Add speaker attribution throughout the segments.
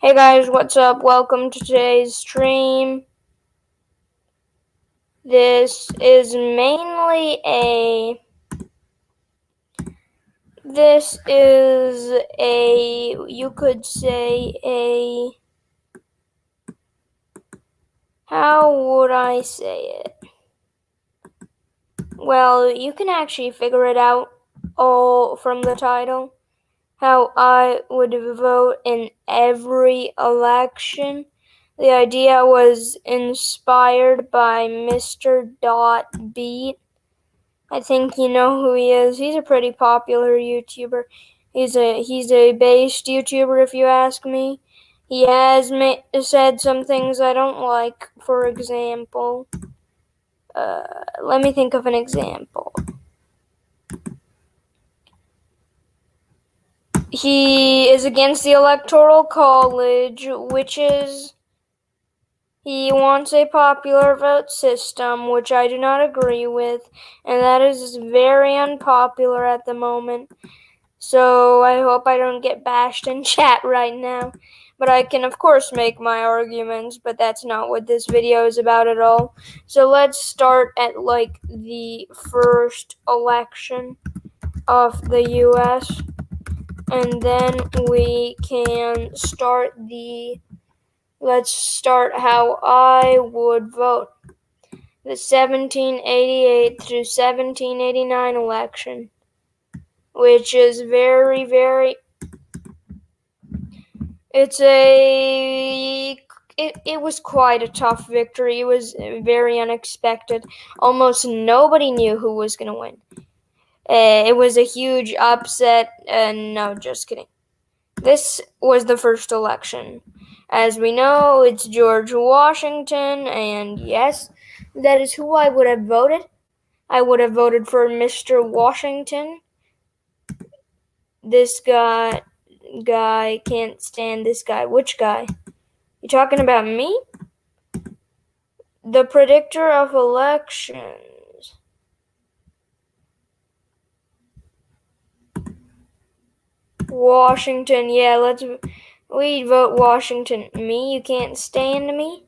Speaker 1: Hey guys, what's up? Welcome to today's stream. This is you could say how would I say it? Well, you can actually figure it out all from the title. How I would vote in every election. The idea was inspired by Mr.Beat. I think you know who he is. He's a pretty popular YouTuber. He's a based YouTuber, if you ask me. He has said some things I don't like. For example, let me think of an example. He is against the Electoral College, he wants a popular vote system, which I do not agree with, and that is very unpopular at the moment. So I hope I don't get bashed in chat right now. But I can, of course, make my arguments, but that's not what this video is about at all. So let's start at, the first election of the U.S., and then we can let's start how I would vote. The 1788 through 1789 election, which is it was quite a tough victory. It was very unexpected. Almost nobody knew who was going to win. It was a huge upset. No, just kidding. This was the first election. As we know, it's George Washington, and yes, that is who I would have voted. I would have voted for Mr. Washington. This guy can't stand this guy. Which guy? You talking about me? The predictor of elections. Washington, yeah, we vote Washington. Me? You can't stand me?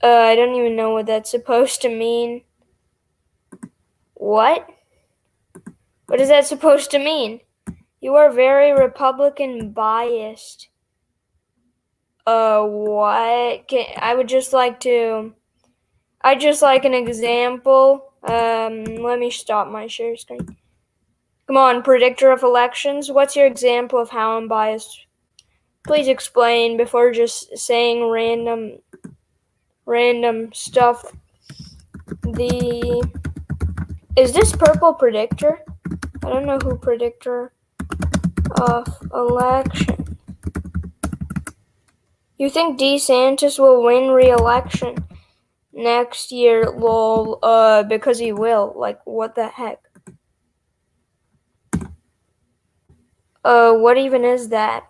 Speaker 1: I don't even know what that's supposed to mean. What? What is that supposed to mean? You are very Republican biased. What? I'd just like an example. Let me stop my share screen. Come on, predictor of elections. What's your example of how I'm biased? Please explain before just saying random stuff. Is this purple predictor? I don't know who predictor of election. You think DeSantis will win re-election next year? Lol, because he will. Like, what the heck? What even is that?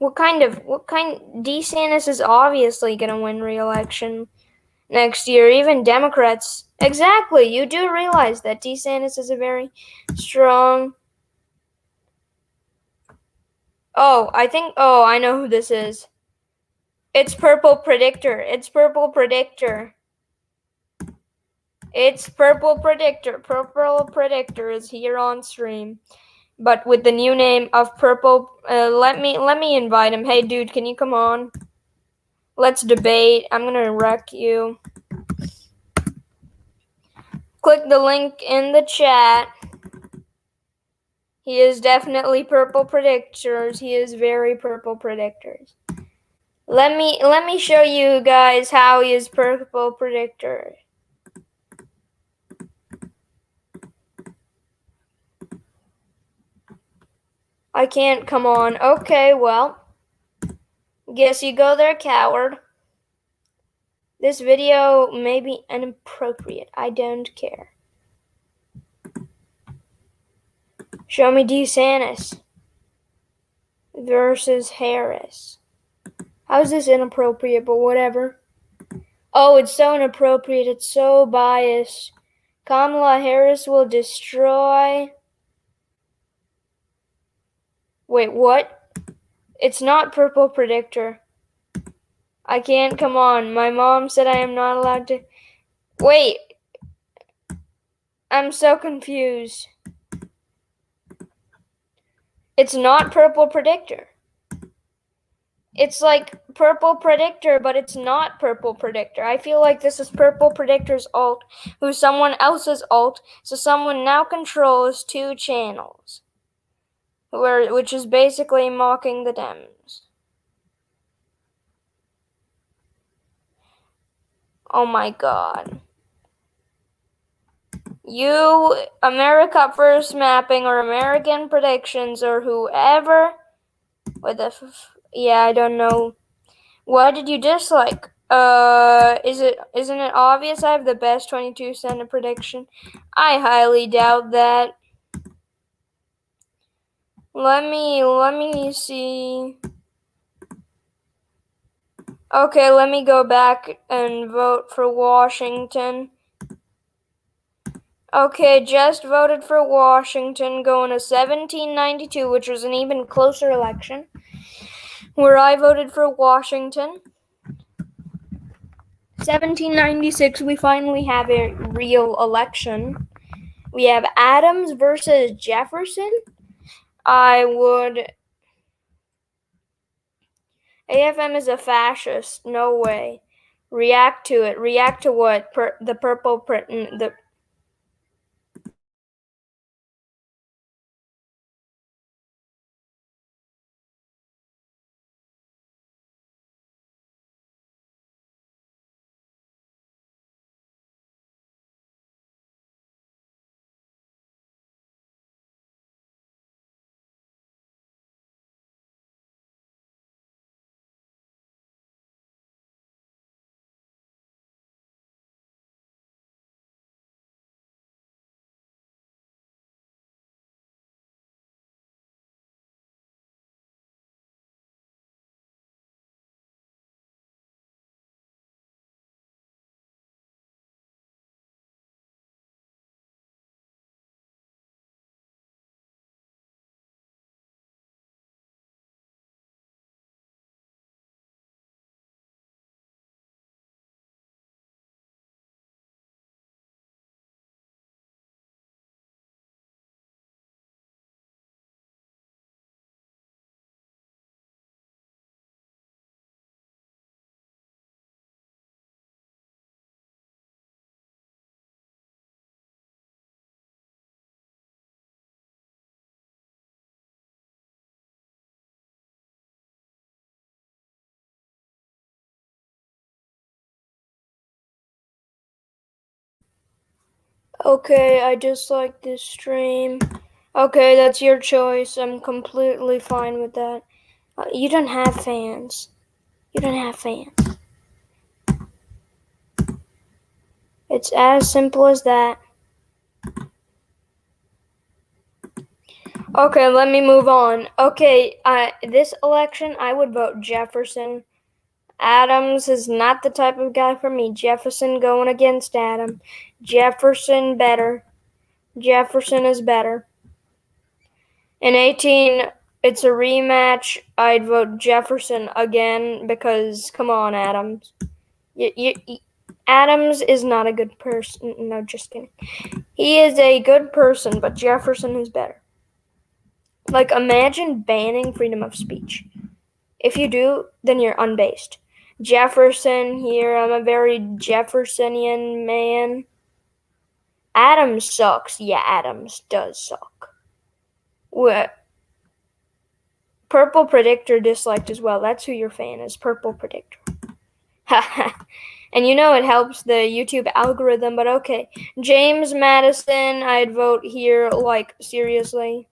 Speaker 1: DeSantis is obviously gonna win re-election next year. Even Democrats. Exactly, you do realize that DeSantis is a very strong... I know who this is. It's Purple Predictor. Purple Predictor is here on stream, but with the new name of Purple. Let me invite him. Hey, dude, can you come on? Let's debate. I'm gonna wreck you. Click the link in the chat. He is definitely Purple Predictors. He is very Purple Predictors. Let me show you guys how he is Purple Predictor. I can't come on. Okay, well, guess you go there, coward. This video may be inappropriate. I don't care. Show me DeSantis versus Harris. How is this inappropriate, but whatever. Oh, it's so inappropriate. It's so biased. Kamala Harris will destroy... Wait, what? It's not Purple Predictor. I can't, come on. My mom said I am not allowed to. Wait. I'm so confused. It's not Purple Predictor. It's like Purple Predictor, but it's not Purple Predictor. I feel like this is Purple Predictor's alt, who's someone else's alt, so someone now controls 2 channels, which is basically mocking the Dems. Oh my god. You, America First Mapping, or American Predictions, or whoever, yeah, I don't know. What did you dislike? Isn't it obvious I have the best 22 Senate prediction? I highly doubt that. Let me see. Okay, let me go back and vote for Washington. Okay, just voted for Washington, going to 1792, which was an even closer election, where I voted for Washington. 1796, we finally have a real election. We have Adams versus Jefferson. AFM is a fascist. No way. React to it. React to what? The purple print. Okay, I dislike this stream. Okay, that's your choice. I'm completely fine with that. You don't have fans. You don't have fans. It's as simple as that. Okay, let me move on. Okay, this election, I would vote Jefferson. Adams is not the type of guy for me. Jefferson going against Adam. Jefferson better. Jefferson is better. In 18, it's a rematch. I'd vote Jefferson again because, come on, Adams. Adams is not a good person. No, just kidding. He is a good person, but Jefferson is better. Like, imagine banning freedom of speech. If you do, then you're unbased. Jefferson here. I'm a very Jeffersonian man. Adams sucks. Yeah, Adams does suck. What? Purple Predictor disliked as well. That's who your fan is. Purple Predictor. And you know it helps the YouTube algorithm, but okay. James Madison, I'd vote here, like, seriously.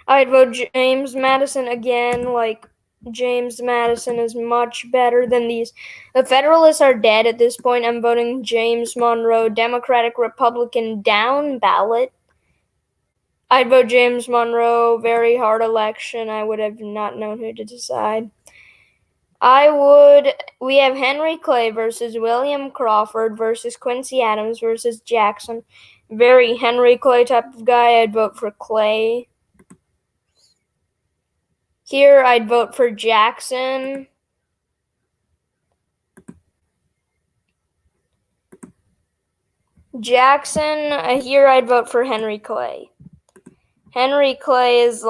Speaker 1: I'd vote James Madison again, like, James Madison is much better than these. The Federalists are dead at this point. I'm voting James Monroe, Democratic Republican down ballot. I'd vote James Monroe, very hard election. I would have not known who to decide. We have Henry Clay versus William Crawford versus Quincy Adams versus Jackson. Very Henry Clay type of guy. I'd vote for Clay. Here, I'd vote for Jackson. Here I'd vote for Henry Clay. Henry Clay is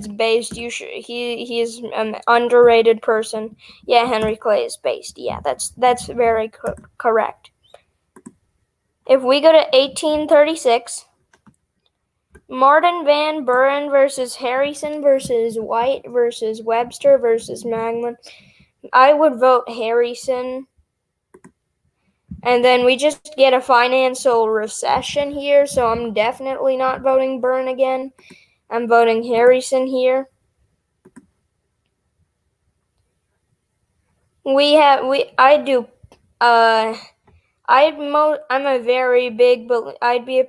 Speaker 1: based. He's an underrated person. Yeah, Henry Clay is based. Yeah, that's very correct. If we go to 1836, Martin Van Buren versus Harrison versus White versus Webster versus Magman. I would vote Harrison. And then we just get a financial recession here, so I'm definitely not voting Byrne again. I'm voting Harrison here. I'm a very big,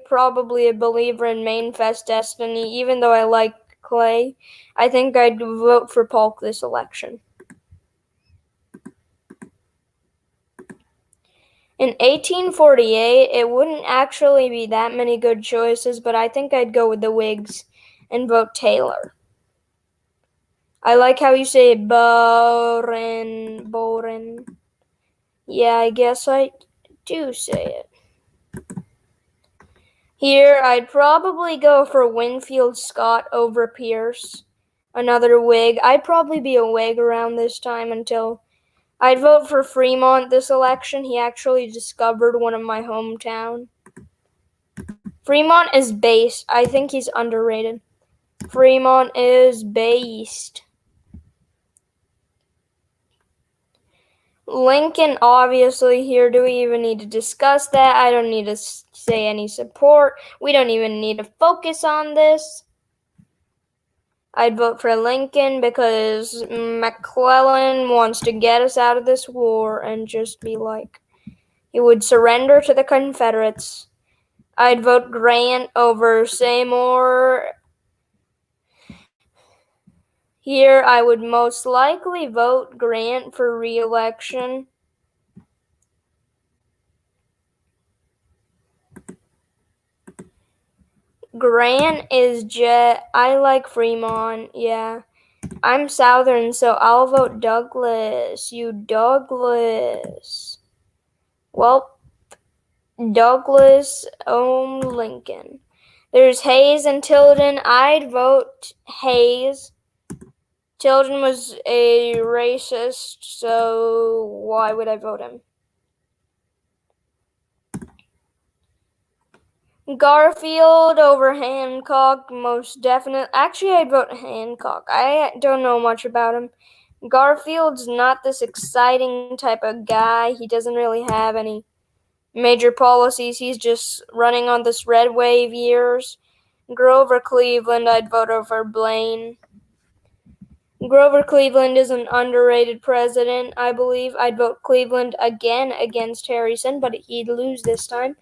Speaker 1: probably a believer in Manifest Destiny, even though I like Clay. I think I'd vote for Polk this election. In 1848, it wouldn't actually be that many good choices, but I think I'd go with the Whigs and vote Taylor. I like how you say Boren. Yeah, I guess I do say it. Here, I'd probably go for Winfield Scott over Pierce, another Whig. I'd probably be a Whig around this time until I'd vote for Fremont this election. He actually discovered one of my hometown. Fremont is based. I think he's underrated. Fremont is based. Lincoln, obviously, here. Do we even need to discuss that? I don't need to say any support. We don't even need to focus on this. I'd vote for Lincoln because McClellan wants to get us out of this war and just be like, he would surrender to the Confederates. I'd vote Grant over Seymour. Here, I would most likely vote Grant for re-election. Grant is I like Fremont, yeah. I'm Southern, so I'll vote Douglas. You Douglas. Well, Douglas owned Lincoln. There's Hayes and Tilden. I'd vote Hayes. Tilden was a racist, so why would I vote him? Garfield over Hancock, most definitely. Actually, I'd vote Hancock. I don't know much about him. Garfield's not this exciting type of guy. He doesn't really have any major policies. He's just running on this red wave years. Grover Cleveland, I'd vote over Blaine. Grover Cleveland is an underrated president, I believe. I'd vote Cleveland again against Harrison, but he'd lose this time.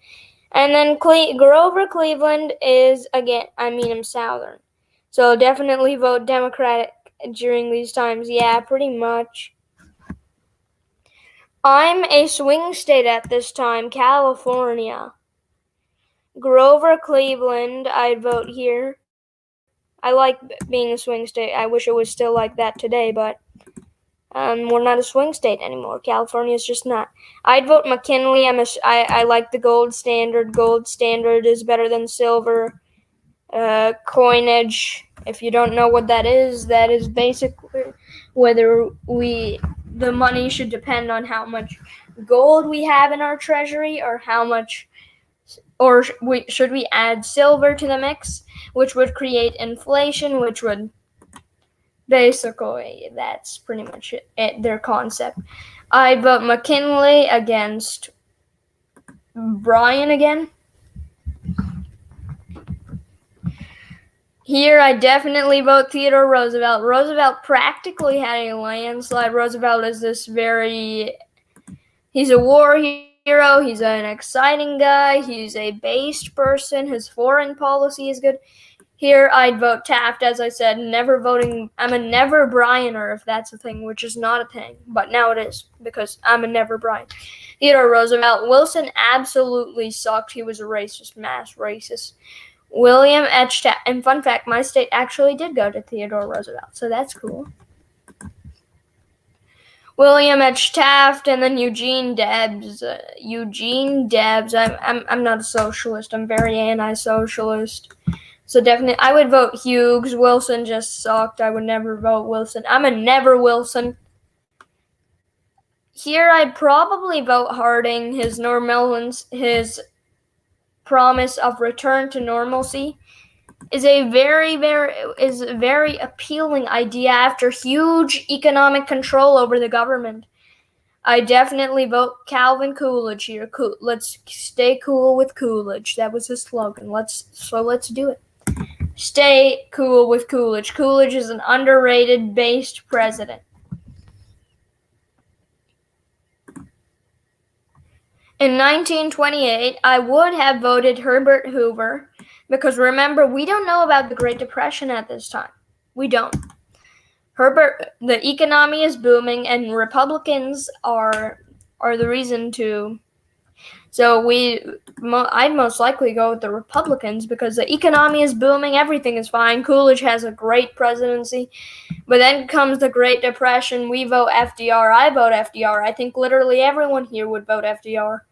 Speaker 1: And then Grover Cleveland is, I'm Southern. So definitely vote Democratic during these times. Yeah, pretty much. I'm a swing state at this time, California. Grover Cleveland, I'd vote here. I like being a swing state. I wish it was still like that today, but we're not a swing state anymore. California's just not. I'd vote McKinley. I like the gold standard. Gold standard is better than silver. Coinage. If you don't know what that is basically whether the money should depend on how much gold we have in our treasury, or should we add silver to the mix, which would create inflation, which would basically, that's pretty much it, their concept. I vote McKinley against Bryan again. Here, I definitely vote Theodore Roosevelt. Roosevelt practically had a landslide. Roosevelt is he's a war hero. He's an exciting guy. He's a based person. His foreign policy is good. Here, I'd vote Taft, as I said, I'm a never Bryaner, if that's a thing, which is not a thing, but now it is, because I'm a never Bryan. Theodore Roosevelt. Wilson absolutely sucked. He was a racist, mass racist. William H. Taft. And fun fact, my state actually did go to Theodore Roosevelt, so that's cool. William H. Taft, and then Eugene Debs. Eugene Debs. I'm not a socialist. I'm very anti-socialist. So definitely, I would vote Hughes. Wilson just sucked. I would never vote Wilson. I'm a never Wilson. Here, I'd probably vote Harding. His promise of return to normalcy is a very appealing idea after huge economic control over the government. I definitely vote Calvin Coolidge here. Let's stay cool with Coolidge. That was his slogan. Let's do it. Stay cool with Coolidge. Coolidge is an underrated based president. In 1928, I would have voted Herbert Hoover because remember, we don't know about the Great Depression at this time. We don't. The economy is booming and Republicans are the reason to. So I'd most likely go with the Republicans because the economy is booming, everything is fine. Coolidge has a great presidency. But then comes the Great Depression. We vote FDR. I vote FDR. I think literally everyone here would vote FDR.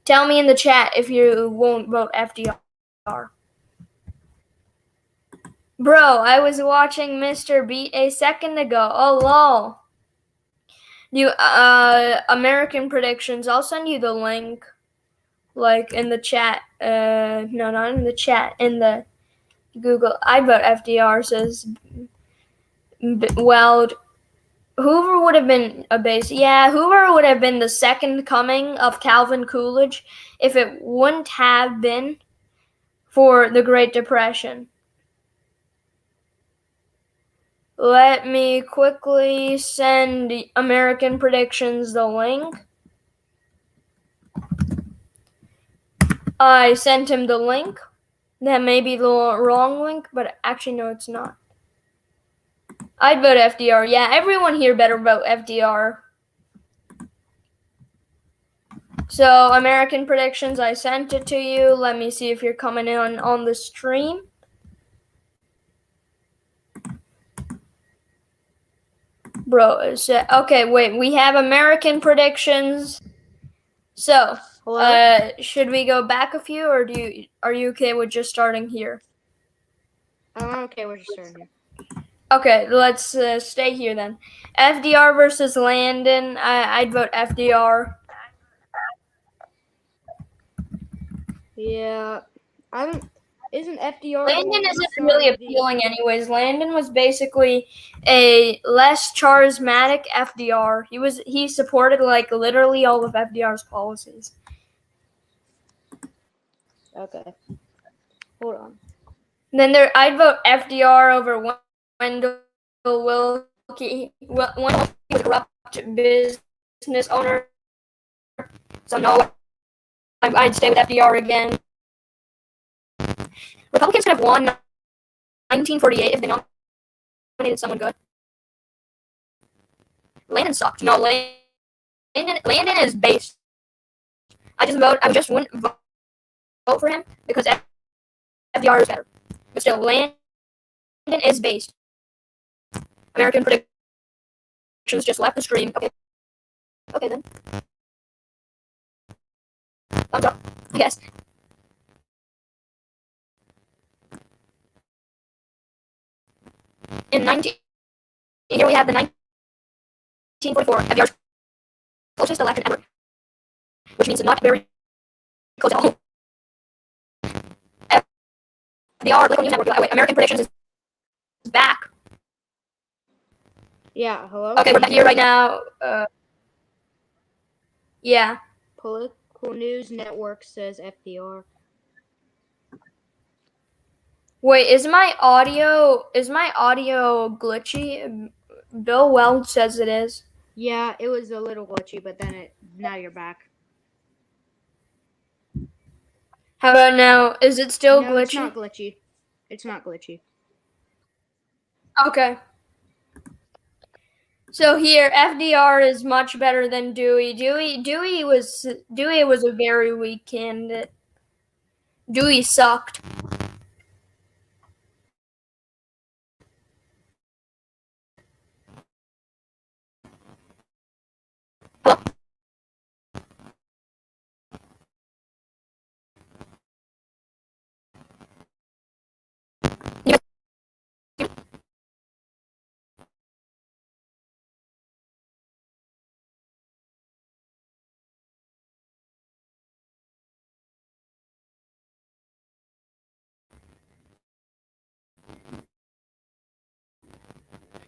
Speaker 1: Tell me in the chat if you won't vote FDR. Bro, I was watching Mr.Beat a second ago. Oh, lol. American predictions. I'll send you the link. Like in the chat. No, not in the chat. In the Google. I vote FDR says. Well, Hoover would have been a base. Yeah, Hoover would have been the second coming of Calvin Coolidge if it wouldn't have been for the Great Depression. Let me quickly send American Predictions the link. I sent him the link. That may be the wrong link, but actually, no, it's not. I'd vote FDR. Yeah, everyone here better vote FDR. So, American Predictions, I sent it to you. Let me see if you're coming in on the stream. Bro, okay, wait. We have American Predictions. So, should we go back a few, or are you okay with just starting here?
Speaker 2: I'm okay with just starting here.
Speaker 1: Okay, let's stay here then. FDR versus Landon. I'd vote FDR.
Speaker 2: Yeah, isn't FDR?
Speaker 1: Landon isn't really appealing anyways. Landon was basically a less charismatic FDR. He supported like literally all of FDR's policies.
Speaker 2: Okay. Hold on.
Speaker 1: Then I'd vote FDR over Wendell Willkie. Wendell was a corrupt business owner. So no, I'd stay with FDR again. Republicans could have won 1948 if they nominated someone good. Landon sucked. No, Landon is based. I just wouldn't vote for him because FDR is better. But still, Landon is based. American Predictions just left the stream. Okay then. Thumbs up. Yes. Here we have the 1944 FDR's closest election ever, which means it's not very close at all. FDR, Local News Network. Wait, American Predictions is back.
Speaker 2: Yeah, hello?
Speaker 1: Okay, we're back here right now. Yeah.
Speaker 2: Political News Network says FDR.
Speaker 1: Wait, is my audio glitchy? Bill Weld says it is.
Speaker 2: Yeah, it was a little glitchy, but then now you're back.
Speaker 1: How about now? Is it still glitchy?
Speaker 2: It's not glitchy. It's not glitchy.
Speaker 1: Okay. So here, FDR is much better than Dewey. Dewey was a very weak candidate. Dewey sucked.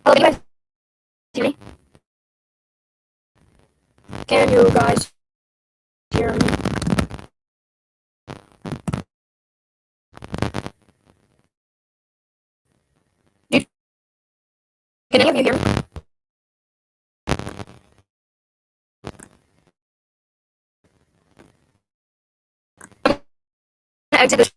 Speaker 1: Hello, you guys hear me? Can you guys hear me? Can any of you hear me? Exit this.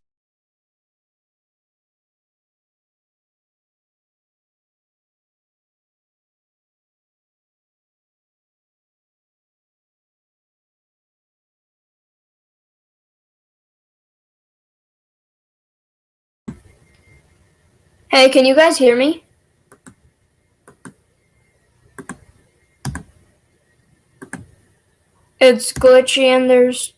Speaker 1: Hey, can you guys hear me? It's glitchy and there's...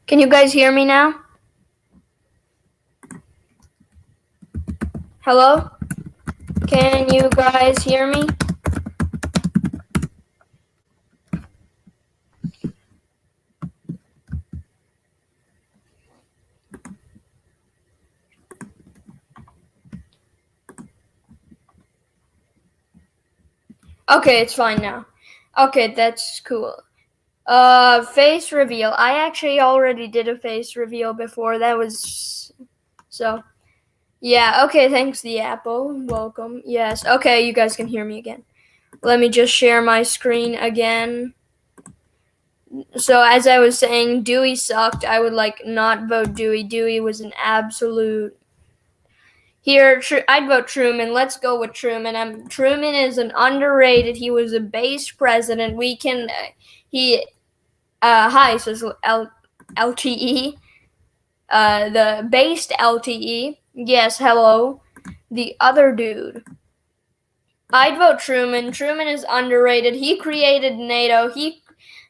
Speaker 1: Can you guys hear me now? Hello? Can you guys hear me? Okay, it's fine now. Okay, that's cool. Face reveal. I actually already did a face reveal before. That was... So... Yeah, okay, thanks, the Apple. Welcome. Yes, okay, you guys can hear me again. Let me just share my screen again. So, as I was saying, Dewey sucked. I would, not vote Dewey. Dewey was an absolute... Here, I'd vote Truman. Let's go with Truman. Truman is an underrated... He was a base president. We can... Hi, says LTE. The based LTE. Yes, hello. The other dude. I'd vote Truman. Truman is underrated. He created NATO. He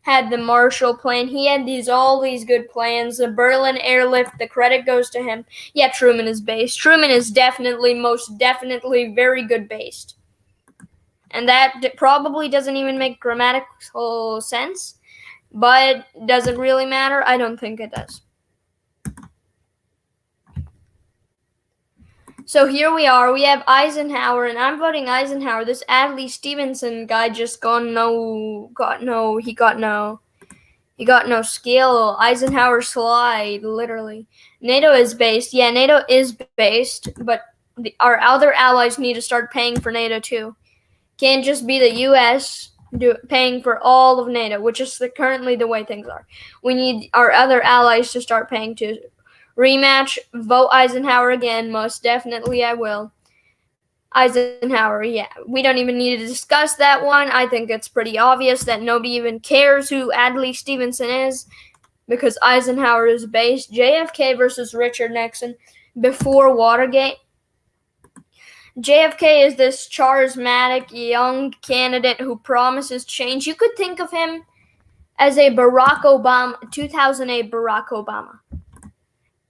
Speaker 1: had the Marshall Plan. He had all these good plans. The Berlin airlift, the credit goes to him. Yeah, Truman is based. Truman is most definitely very good based. And that probably doesn't even make grammatical sense. But does it really matter? I don't think it does. So here we are. We have Eisenhower, and I'm voting Eisenhower. This Adlai Stevenson guy just got no skill. Eisenhower slide, literally. NATO is based. Yeah, NATO is based, but our other allies need to start paying for NATO too. Can't just be the U.S. paying for all of NATO, which is currently the way things are. We need our other allies to start paying too. Rematch, vote Eisenhower again. Most definitely I will. Eisenhower, yeah. We don't even need to discuss that one. I think it's pretty obvious that nobody even cares who Adlai Stevenson is because Eisenhower is based. JFK versus Richard Nixon before Watergate. JFK is this charismatic young candidate who promises change. You could think of him as a Barack Obama, 2008 Barack Obama.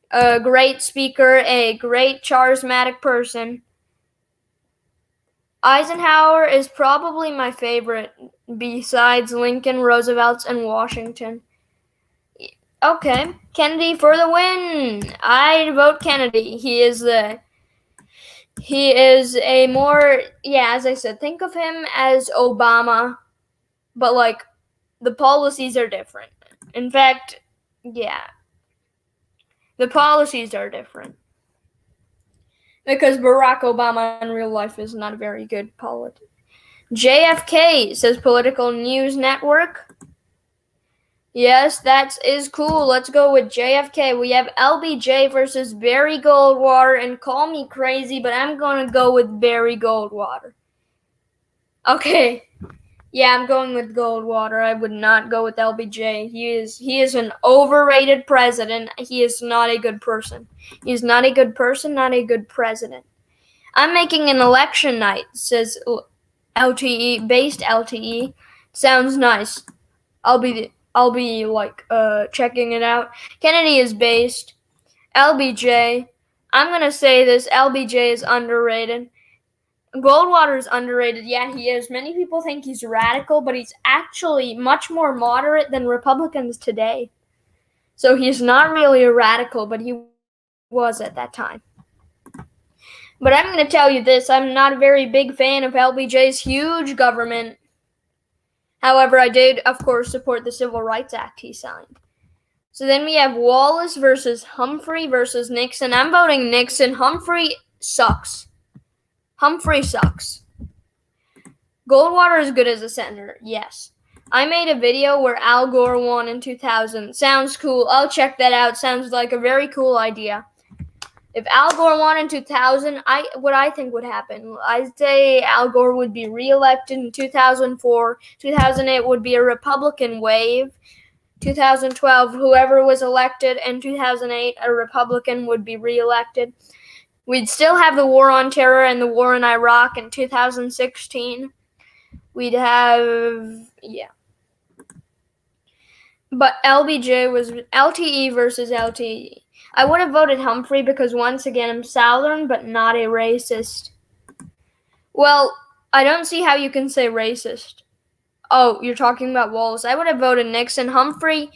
Speaker 1: A great speaker, a great charismatic person. Eisenhower is probably my favorite besides Lincoln, Roosevelt, and Washington. Okay, Kennedy for the win. I vote Kennedy. He is a more, as I said, think of him as Obama, but the policies are different. In fact, the policies are different. Because Barack Obama in real life is not a very good politician. JFK, says Political News Network. Yes, that is cool. Let's go with JFK. We have LBJ versus Barry Goldwater, and call me crazy, but I'm going to go with Barry Goldwater. Okay. Yeah, I'm going with Goldwater. I would not go with LBJ. He is an overrated president. He is not a good person. He is not a good person, not a good president. I'm making an election night, says LTE, based LTE. Sounds nice. I'll be checking it out. Kennedy is based. LBJ. I'm going to say this. LBJ is underrated. Goldwater is underrated. Yeah, he is. Many people think he's radical, but he's actually much more moderate than Republicans today. So he's not really a radical, but he was at that time. But I'm going to tell you this, I'm not a very big fan of LBJ's huge government. However, I did, of course, support the Civil Rights Act he signed. So then we have Wallace versus Humphrey versus Nixon. I'm voting Nixon. Humphrey sucks. Humphrey sucks. Goldwater is good as a senator, yes. I made a video where Al Gore won in 2000. Sounds cool. I'll check that out. Sounds like a very cool idea. If Al Gore won in 2000, what I think would happen, I'd say Al Gore would be reelected in 2004. 2008 would be a Republican wave. 2012, whoever was elected in 2008, a Republican would be reelected. We'd still have the war on terror and the war in Iraq in 2016. We'd have, yeah. But LBJ was LTE versus LTE. I would have voted Humphrey because, once again, I'm Southern but not a racist. Well, I don't see how you can say racist. Oh, you're talking about Wallace. I would have voted Nixon. Humphrey,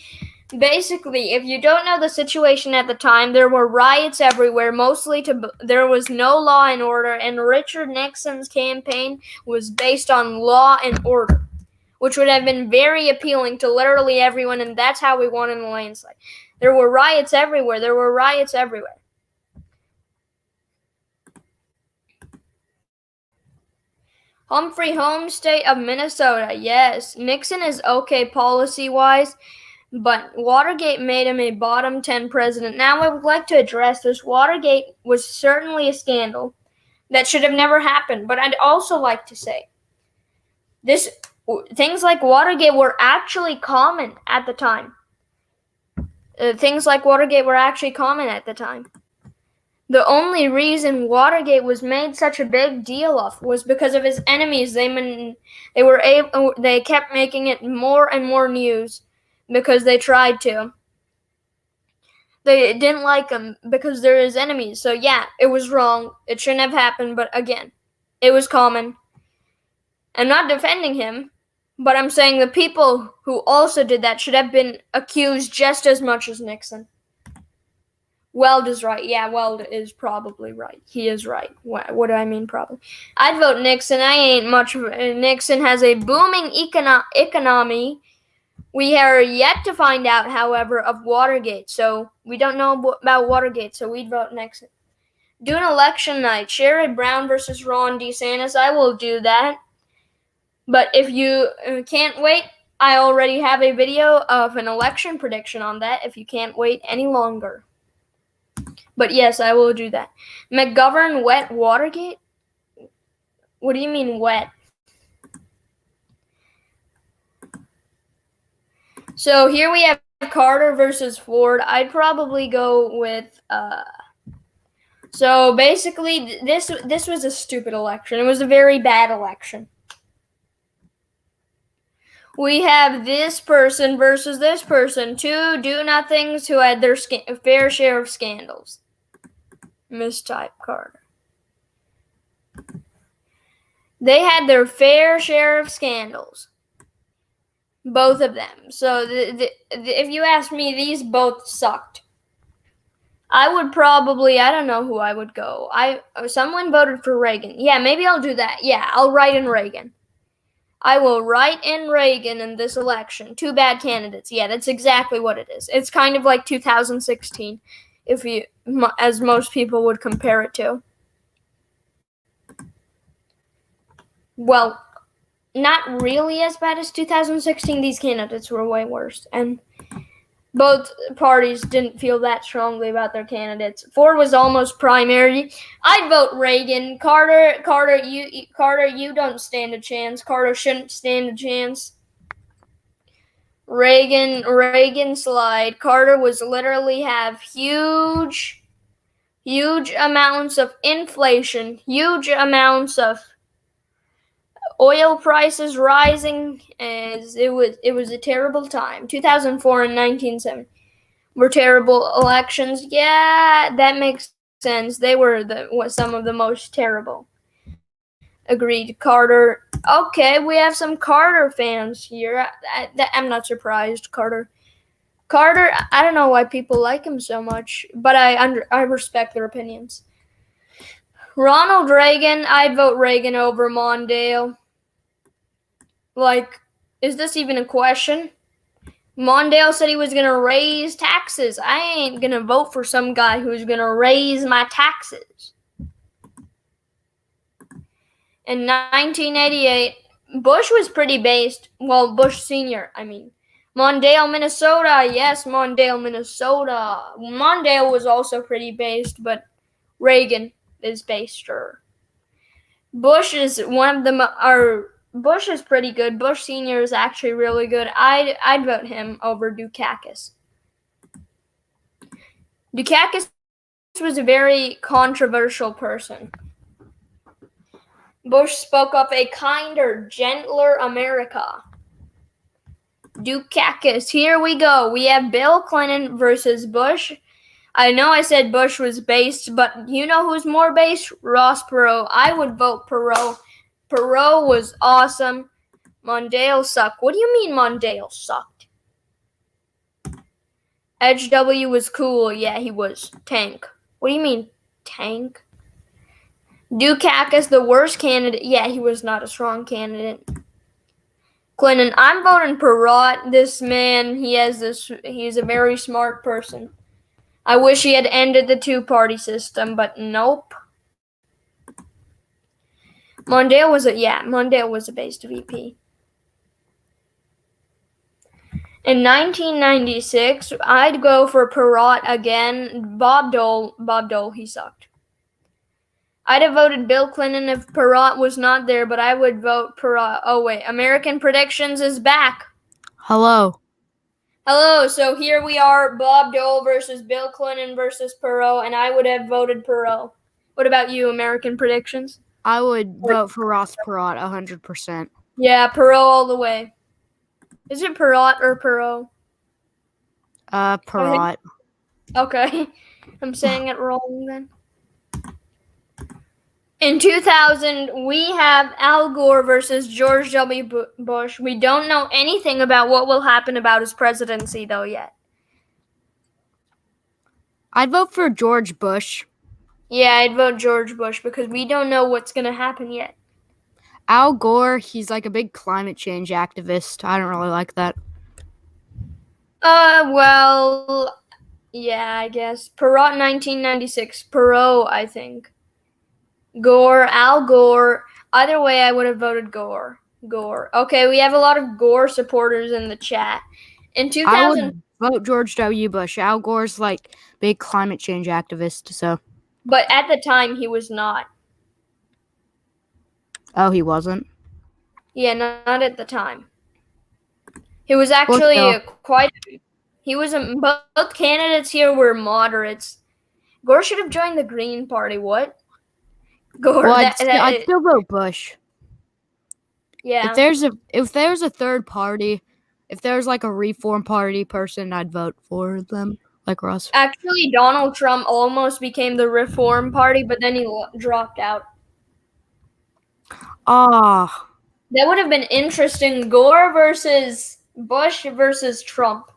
Speaker 1: basically, if you don't know the situation at the time, there were riots everywhere, there was no law and order, and Richard Nixon's campaign was based on law and order, which would have been very appealing to literally everyone, and that's how we won in the landslide. There were riots everywhere. Humphrey, home state of Minnesota. Yes, Nixon is okay policy-wise, but Watergate made him a bottom 10 president. Now I would like to address this. Watergate was certainly a scandal that should have never happened, but I'd also like to say things like Watergate were actually common at the time. The only reason Watergate was made such a big deal of was because of his enemies. They kept making it more and more news because they tried to. They didn't like him because they're his enemies. So yeah, it was wrong. It shouldn't have happened, but again, it was common. I'm not defending him, but I'm saying the people who also did that should have been accused just as much as Nixon. Weld is right. Yeah, Weld is probably right. He is right. What do I mean probably? I'd vote Nixon. Nixon has a booming economy. We are yet to find out, however, of Watergate. So we don't know about Watergate, so we'd vote Nixon. Do an election night. Sherrod Brown versus Ron DeSantis. I will do that. But if you can't wait, I already have a video of an election prediction on that if you can't wait any longer. But yes, I will do that. McGovern wet Watergate? What do you mean wet? So here we have Carter versus Ford. I'd probably go with so basically this was a stupid election. It was a very bad election. We have this person versus this person, two do-nothings who had their fair share of scandals. Mistype Carter. They had their fair share of scandals. Both of them. So if you ask me, these both sucked. I would probably, I don't know who I would go. Someone voted for Reagan. Yeah, maybe I'll do that. Yeah, I'll write in Reagan. I will write in Reagan in this election. Two bad candidates. Yeah, that's exactly what it is. It's kind of like 2016, as most people would compare it to. Well, not really as bad as 2016. These candidates were way worse, and both parties didn't feel that strongly about their candidates. Ford was almost primary. I'd vote Reagan. Carter, you don't stand a chance. Carter shouldn't stand a chance. Reagan slide. Carter was literally have huge amounts of inflation, huge amounts of oil prices rising, as it was a terrible time. 2004 and 1970 were terrible elections. Yeah, that makes sense. They were some of the most terrible. Agreed. Carter. Okay, we have some Carter fans here. I'm not surprised. Carter Carter, I don't know why people like him so much, but I respect their opinions. Ronald Reagan, I'd vote Reagan over Mondale. Like, is this even a question? Mondale said he was going to raise taxes. I ain't going to vote for some guy who's going to raise my taxes. In 1988, Bush was pretty based. Well, Bush Sr., I mean. Mondale, Minnesota. Yes, Mondale, Minnesota. Mondale was also pretty based, but Reagan is baster. Bush is Bush is pretty good. Bush Sr. is actually really good. I'd vote him over Dukakis. Dukakis was a very controversial person. Bush spoke of a kinder, gentler America. Dukakis, here we go. We have Bill Clinton versus Bush. I know I said Bush was based, but you know who's more based? Ross Perot. I would vote Perot. Perot was awesome. Mondale sucked. What do you mean Mondale sucked? HW was cool. Yeah, he was. Tank. What do you mean, tank? Dukakis, the worst candidate. Yeah, he was not a strong candidate. Clinton, I'm voting Perot. This man, he's a very smart person. I wish he had ended the two-party system, but nope. Mondale was a based VP. In 1996, I'd go for Perot again. Bob Dole, he sucked. I'd have voted Bill Clinton if Perot was not there, but I would vote Perot. Oh, wait. American Predictions is back.
Speaker 3: Hello.
Speaker 1: Hello. So here we are, Bob Dole versus Bill Clinton versus Perot, and I would have voted Perot. What about you, American Predictions?
Speaker 3: I would vote for Ross Perot 100%.
Speaker 1: Yeah, Perot all the way. Is it Perot or Perot?
Speaker 3: Perot.
Speaker 1: Okay. I'm saying it wrong then. In 2000, we have Al Gore versus George W. Bush. We don't know anything about what will happen about his presidency, though, yet.
Speaker 3: I'd vote for George Bush.
Speaker 1: Yeah, I'd vote George Bush because we don't know what's going to happen yet.
Speaker 3: Al Gore, he's like a big climate change activist. I don't really like that.
Speaker 1: Well, yeah, I guess. Perot 1996. Perot, I think. Gore, Al Gore. Either way, I would have voted Gore. Okay, we have a lot of Gore supporters in the chat. In 2000,
Speaker 3: I would vote George W. Bush. Al Gore's like big climate change activist, so.
Speaker 1: But at the time, he was not.
Speaker 3: Oh, he wasn't?
Speaker 1: Yeah, not at the time. He was actually both candidates here were moderates. Gore should have joined the Green Party. What? Gore.
Speaker 3: Well, I'd still vote Bush.
Speaker 1: Yeah.
Speaker 3: If there's a third party, if there's like a Reform Party person, I'd vote for them, like Ross.
Speaker 1: Actually, Donald Trump almost became the Reform Party, but then he dropped out. That would have been interesting. Gore versus Bush versus Trump.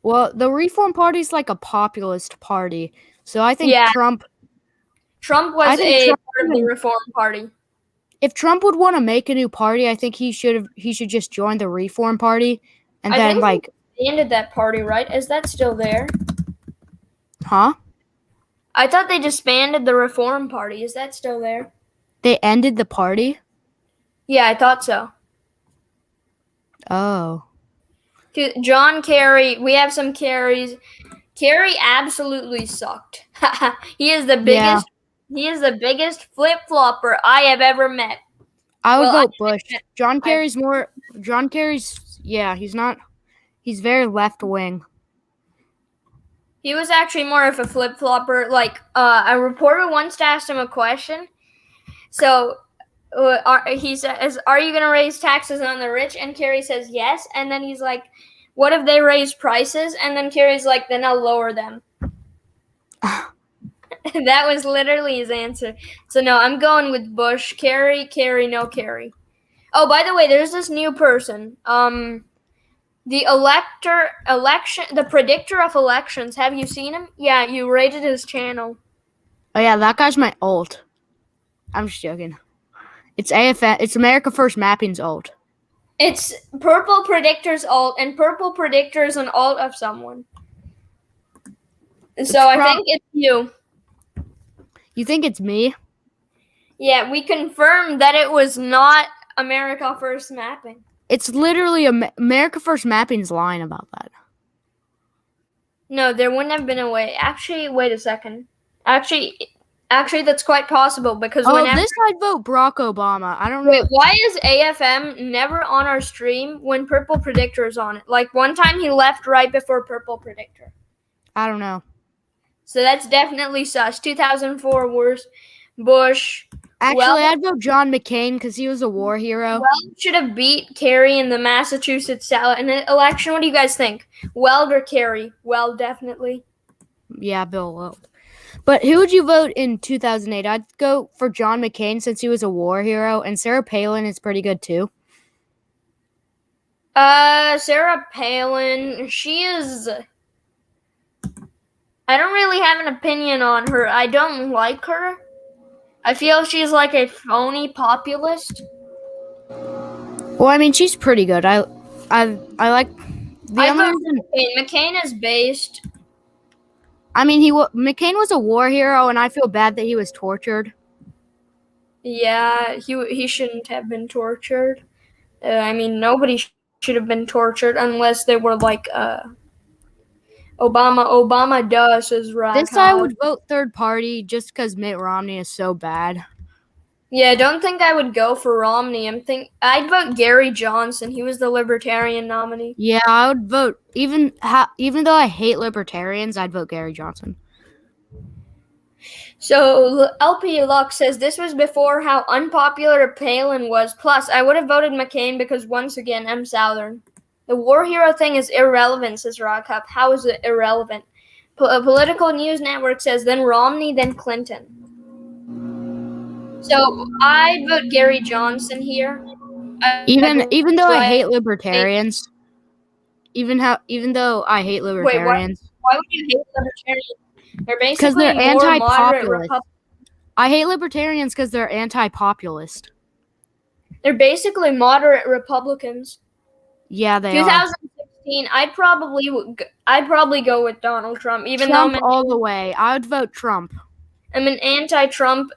Speaker 3: Well, the Reform Party's like a populist party, so I think Trump
Speaker 1: was a part of the Reform Party.
Speaker 3: If Trump would want to make a new party, I think he should just join the Reform Party, and
Speaker 1: I
Speaker 3: then
Speaker 1: think he ended that party, right? Is that still there?
Speaker 3: Huh?
Speaker 1: I thought they disbanded the Reform Party. Is that still there?
Speaker 3: They ended the party?
Speaker 1: Yeah, I thought so.
Speaker 3: Oh.
Speaker 1: John Kerry, we have some Kerrys. Kerry absolutely sucked. He is the biggest. Yeah. He is the biggest flip-flopper I have ever met.
Speaker 3: I would vote Bush. John Kerry's he's very left-wing.
Speaker 1: He was actually more of a flip-flopper. Like, a reporter once asked him a question. So, he says, "Are you going to raise taxes on the rich?" And Kerry says, "Yes." And then he's like, "What if they raise prices?" And then Kerry's like, "Then I'll lower them." That was literally his answer. So, no, I'm going with Bush. Kerry, no Kerry. Oh, by the way, there's this new person. The the predictor of elections. Have you seen him? Yeah, you rated his channel.
Speaker 3: Oh yeah, that guy's my alt. I'm just joking. It's AFN. It's America First Mapping's alt.
Speaker 1: It's Purple Predictor's alt, and Purple Predictor's an alt of someone. So I think it's you.
Speaker 3: You think it's me?
Speaker 1: Yeah, we confirmed that it was not America First Mapping.
Speaker 3: It's literally America First Mapping's lying about that.
Speaker 1: No, there wouldn't have been a way. Actually, wait a second. Actually, that's quite possible because
Speaker 3: this I'd vote Barack Obama. I don't know.
Speaker 1: Wait, why is AFM never on our stream when Purple Predictor is on it? Like one time he left right before Purple Predictor.
Speaker 3: I don't know.
Speaker 1: So that's definitely sus. 2004 Bush.
Speaker 3: Actually, I'd vote John McCain because he was a war hero.
Speaker 1: Weld should have beat Kerry in the Massachusetts election. What do you guys think? Weld or Kerry? Weld, definitely.
Speaker 3: Yeah, Bill Weld. But who would you vote in 2008? I'd go for John McCain since he was a war hero, and Sarah Palin is pretty good too.
Speaker 1: Sarah Palin, she is... I don't really have an opinion on her. I don't like her. I feel she's like a phony populist.
Speaker 3: Well, I mean, she's pretty good. I like
Speaker 1: McCain is based.
Speaker 3: I mean, McCain was a war hero, and I feel bad that he was tortured.
Speaker 1: Yeah, he shouldn't have been tortured. I mean, nobody should have been tortured unless they were like Obama. Obama does is right.
Speaker 3: This I would vote third party just because Mitt Romney is so bad.
Speaker 1: Yeah, I don't think I would go for Romney. I'd vote Gary Johnson. He was the Libertarian nominee.
Speaker 3: Yeah, I would vote even though I hate Libertarians, I'd vote Gary Johnson.
Speaker 1: So LP Luck says this was before how unpopular Palin was. Plus, I would have voted McCain because once again, I'm Southern. The war hero thing is irrelevant, says Rockhup. How is it irrelevant? A political news network says then Romney, then Clinton. So I vote Gary Johnson here.
Speaker 3: Even though I hate libertarians. Even though I hate libertarians.
Speaker 1: Wait, why would you hate libertarians? They're basically
Speaker 3: because they're anti-populist. I hate libertarians because they're anti-populist.
Speaker 1: They're basically moderate Republicans.
Speaker 3: Yeah, they
Speaker 1: 2016, I'd probably go with Donald Trump, even
Speaker 3: Trump
Speaker 1: though
Speaker 3: all the way. I would vote Trump.
Speaker 1: I'm an anti-Trump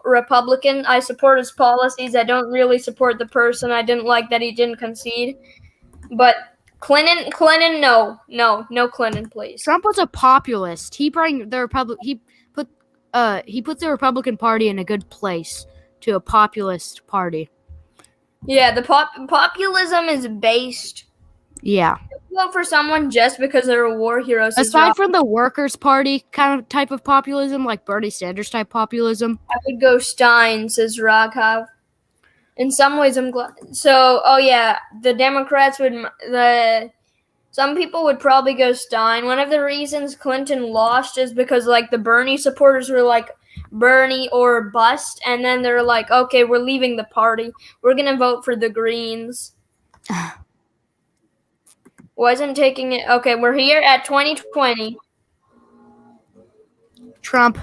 Speaker 1: Republican. I support his policies. I don't really support the person. I didn't like that he didn't concede. But Clinton, no Clinton, please.
Speaker 3: Trump was a populist. He puts the Republican Party in a good place to a populist party.
Speaker 1: Yeah, the populism is based.
Speaker 3: Yeah.
Speaker 1: Vote for someone just because they're a war hero.
Speaker 3: Aside from the Workers' Party kind of type of populism, like Bernie Sanders type populism,
Speaker 1: I would go Stein, says Raghav. In some ways, I'm glad. So, the Democrats some people would probably go Stein. One of the reasons Clinton lost is because, like, the Bernie supporters were like, Bernie or bust, and then they're like, okay, we're leaving the party. We're going to vote for the Greens. Wasn't taking it. Okay, we're here at 2020.
Speaker 3: Trump.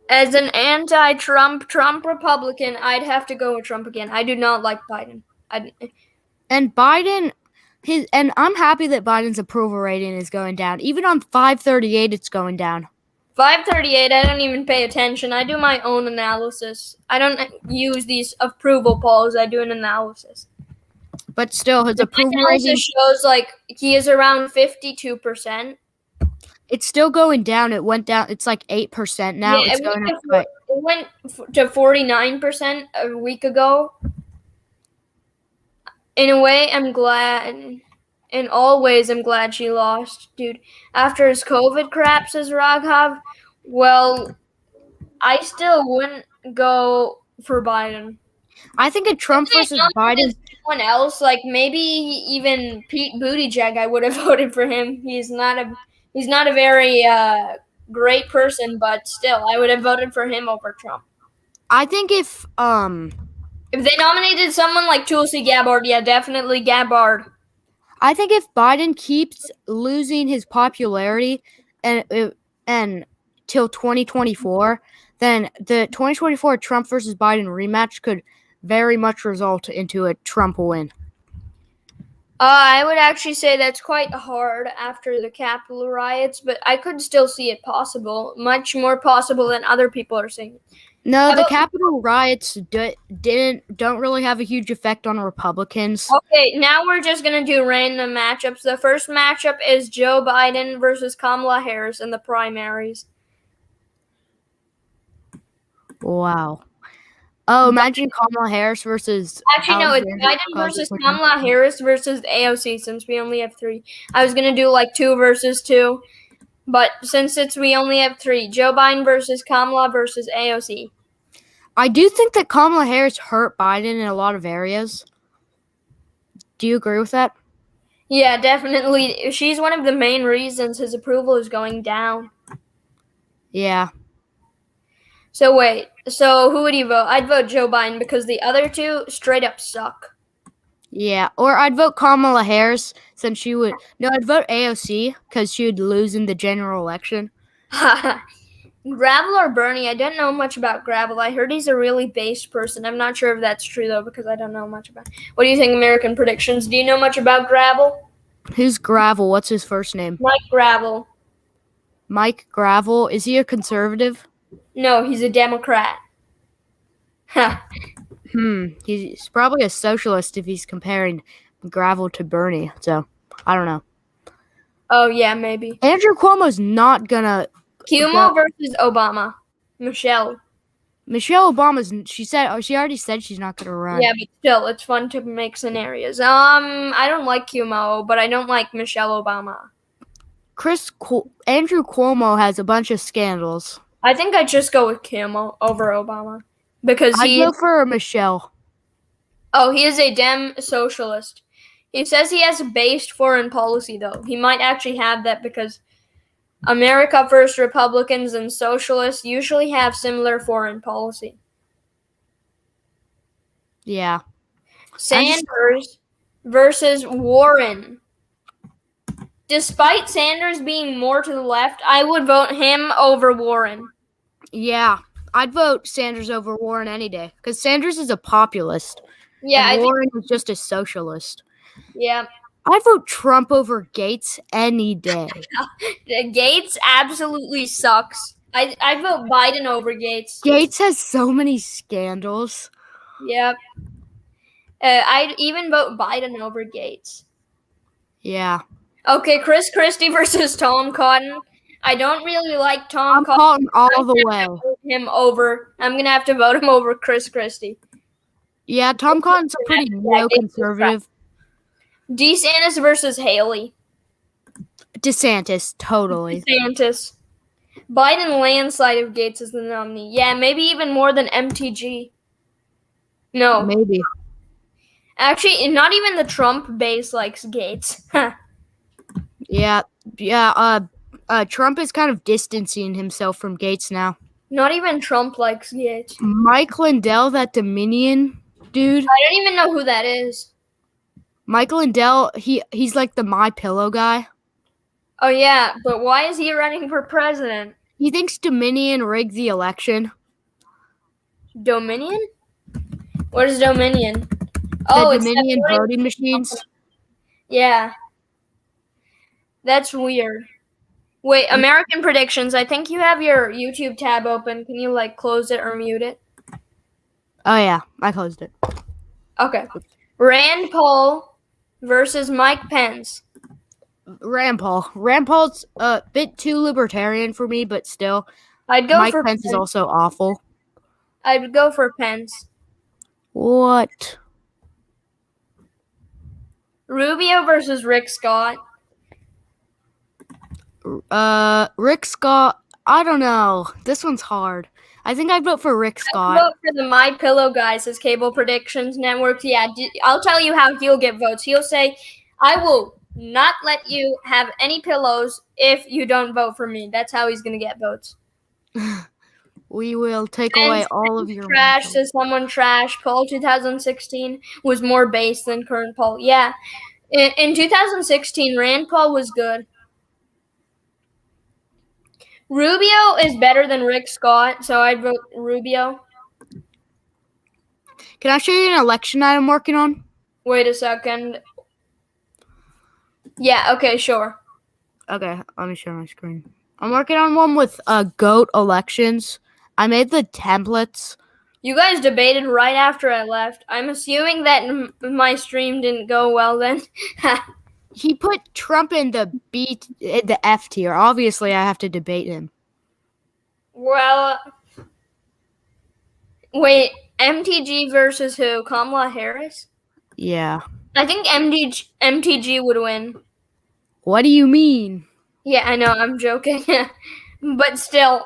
Speaker 1: As an anti-Trump Republican, I'd have to go with Trump again. I do not like Biden.
Speaker 3: And Biden, and I'm happy that Biden's approval rating is going down. Even on 538, it's going down.
Speaker 1: 538, I don't even pay attention. I do my own analysis. I don't use these approval polls. I do an analysis.
Speaker 3: But still, his approval rating
Speaker 1: shows like he is around 52%.
Speaker 3: It's still going down. It went down. It's like 8% now.
Speaker 1: Yeah,
Speaker 3: it's going up.
Speaker 1: It went to 49% a week ago. In a way, I'm glad. In all ways, I'm glad she lost, dude. After his COVID crap, says Raghav, well, I still wouldn't go for Biden.
Speaker 3: I think a Trump versus Biden.
Speaker 1: Someone else, like maybe even Pete Buttigieg, I would have voted for him. He's not a very great person, but still, I would have voted for him over Trump.
Speaker 3: I think if
Speaker 1: they nominated someone like Tulsi Gabbard, yeah, definitely Gabbard.
Speaker 3: I think if Biden keeps losing his popularity and till 2024, then the 2024 Trump versus Biden rematch could very much result into a Trump win.
Speaker 1: I would actually say that's quite hard after the Capitol riots, but I could still see it possible, much more possible than other people are saying.
Speaker 3: No, the Capitol riots don't really have a huge effect on Republicans.
Speaker 1: Okay, now we're just going to do random matchups. The first matchup is Joe Biden versus Kamala Harris in the primaries.
Speaker 3: Wow. Oh, imagine Kamala Harris versus...
Speaker 1: Actually, no, it's Biden versus Kamala Harris versus AOC, since we only have 3. I was going to do like 2 versus 2, but since we only have 3, Joe Biden versus Kamala versus AOC.
Speaker 3: I do think that Kamala Harris hurt Biden in a lot of areas. Do you agree with that?
Speaker 1: Yeah, definitely. She's one of the main reasons his approval is going down.
Speaker 3: Yeah.
Speaker 1: So wait, who would you vote? I'd vote Joe Biden because the other 2 straight up suck.
Speaker 3: Yeah, or I'd vote Kamala Harris since she would... No, I'd vote AOC because she would lose in the general election.
Speaker 1: Gravel or Bernie? I don't know much about Gravel. I heard he's a really based person. I'm not sure if that's true, though, because I don't know much about it. What do you think, American Predictions? Do you know much about Gravel?
Speaker 3: Who's Gravel? What's his first name?
Speaker 1: Mike Gravel.
Speaker 3: Mike Gravel? Is he a conservative?
Speaker 1: No, he's a Democrat.
Speaker 3: He's probably a socialist if he's comparing Gravel to Bernie, so I don't know.
Speaker 1: Oh, yeah, maybe.
Speaker 3: Andrew Cuomo's not gonna...
Speaker 1: Cuomo versus Obama. Michelle
Speaker 3: Obama's... She already said she's not gonna run.
Speaker 1: Yeah, but still, it's fun to make scenarios. I don't like Cuomo, but I don't like Michelle Obama.
Speaker 3: Andrew Cuomo has a bunch of scandals.
Speaker 1: I think I'd just go with Cuomo over Obama. Because
Speaker 3: I'd go for Michelle.
Speaker 1: Oh, he is a Dem socialist. He says he has a based foreign policy, though. He might actually have that because America First Republicans and socialists usually have similar foreign policy.
Speaker 3: Yeah.
Speaker 1: Sanders versus Warren. Despite Sanders being more to the left, I would vote him over Warren.
Speaker 3: Yeah, I'd vote Sanders over Warren any day because Sanders is a populist.
Speaker 1: Yeah,
Speaker 3: and Warren is just a socialist.
Speaker 1: Yeah.
Speaker 3: I'd vote Trump over Gates any day.
Speaker 1: Gates absolutely sucks. I'd vote Biden over Gates.
Speaker 3: Gates has so many scandals.
Speaker 1: Yep. I'd even vote Biden over Gates.
Speaker 3: Yeah.
Speaker 1: Okay, Chris Christie versus Tom Cotton. I don't really like Tom
Speaker 3: Cotton all the way.
Speaker 1: I'm gonna have to vote him over Chris Christie.
Speaker 3: Yeah, Tom Cotton's a pretty neoconservative.
Speaker 1: DeSantis versus Haley.
Speaker 3: DeSantis, totally.
Speaker 1: DeSantis. Biden landslide if Gates is the nominee. Yeah, maybe even more than MTG. No.
Speaker 3: Maybe.
Speaker 1: Actually, not even the Trump base likes Gates.
Speaker 3: Yeah. Trump is kind of distancing himself from Gates now.
Speaker 1: Not even Trump likes Gates.
Speaker 3: Mike Lindell, that Dominion dude.
Speaker 1: I don't even know who that is.
Speaker 3: Mike Lindell, he's like the My Pillow guy.
Speaker 1: Oh, yeah, but why is he running for president?
Speaker 3: He thinks Dominion rigged the election.
Speaker 1: Dominion? What is Dominion?
Speaker 3: The Dominion voting machines.
Speaker 1: Yeah. That's weird. Wait, American Predictions. I think you have your YouTube tab open. Can you, close it or mute it?
Speaker 3: Oh, yeah. I closed it.
Speaker 1: Okay. Rand Paul versus Mike Pence.
Speaker 3: Rand Paul. Rand Paul's a bit too libertarian for me, but still.
Speaker 1: I'd go
Speaker 3: Mike
Speaker 1: for
Speaker 3: Pence is also awful.
Speaker 1: I'd go for Pence.
Speaker 3: What?
Speaker 1: Rubio versus Rick Scott.
Speaker 3: Rick Scott, I don't know. This one's hard. I think I'd vote for Rick Scott.
Speaker 1: I'd vote for the My Pillow guys, his cable predictions network. Yeah, I'll tell you how he'll get votes. He'll say, I will not let you have any pillows if you don't vote for me. That's how he's going to get votes.
Speaker 3: We will take away all of your
Speaker 1: trash. Says someone trash. Poll 2016 was more base than current poll. Yeah. In 2016, Rand Paul was good. Rubio is better than Rick Scott, so I'd vote Rubio.
Speaker 3: Can I show you an election item I'm working on?
Speaker 1: Wait a second. Yeah, okay, sure.
Speaker 3: Okay, let me share my screen. I'm working on one with GOAT elections. I made the templates.
Speaker 1: You guys debated right after I left. I'm assuming that my stream didn't go well then.
Speaker 3: He put Trump in the F tier. Obviously, I have to debate him.
Speaker 1: Well, wait, MTG versus who? Kamala Harris?
Speaker 3: Yeah.
Speaker 1: I think MTG would win.
Speaker 3: What do you mean?
Speaker 1: Yeah, I know, I'm joking. But still.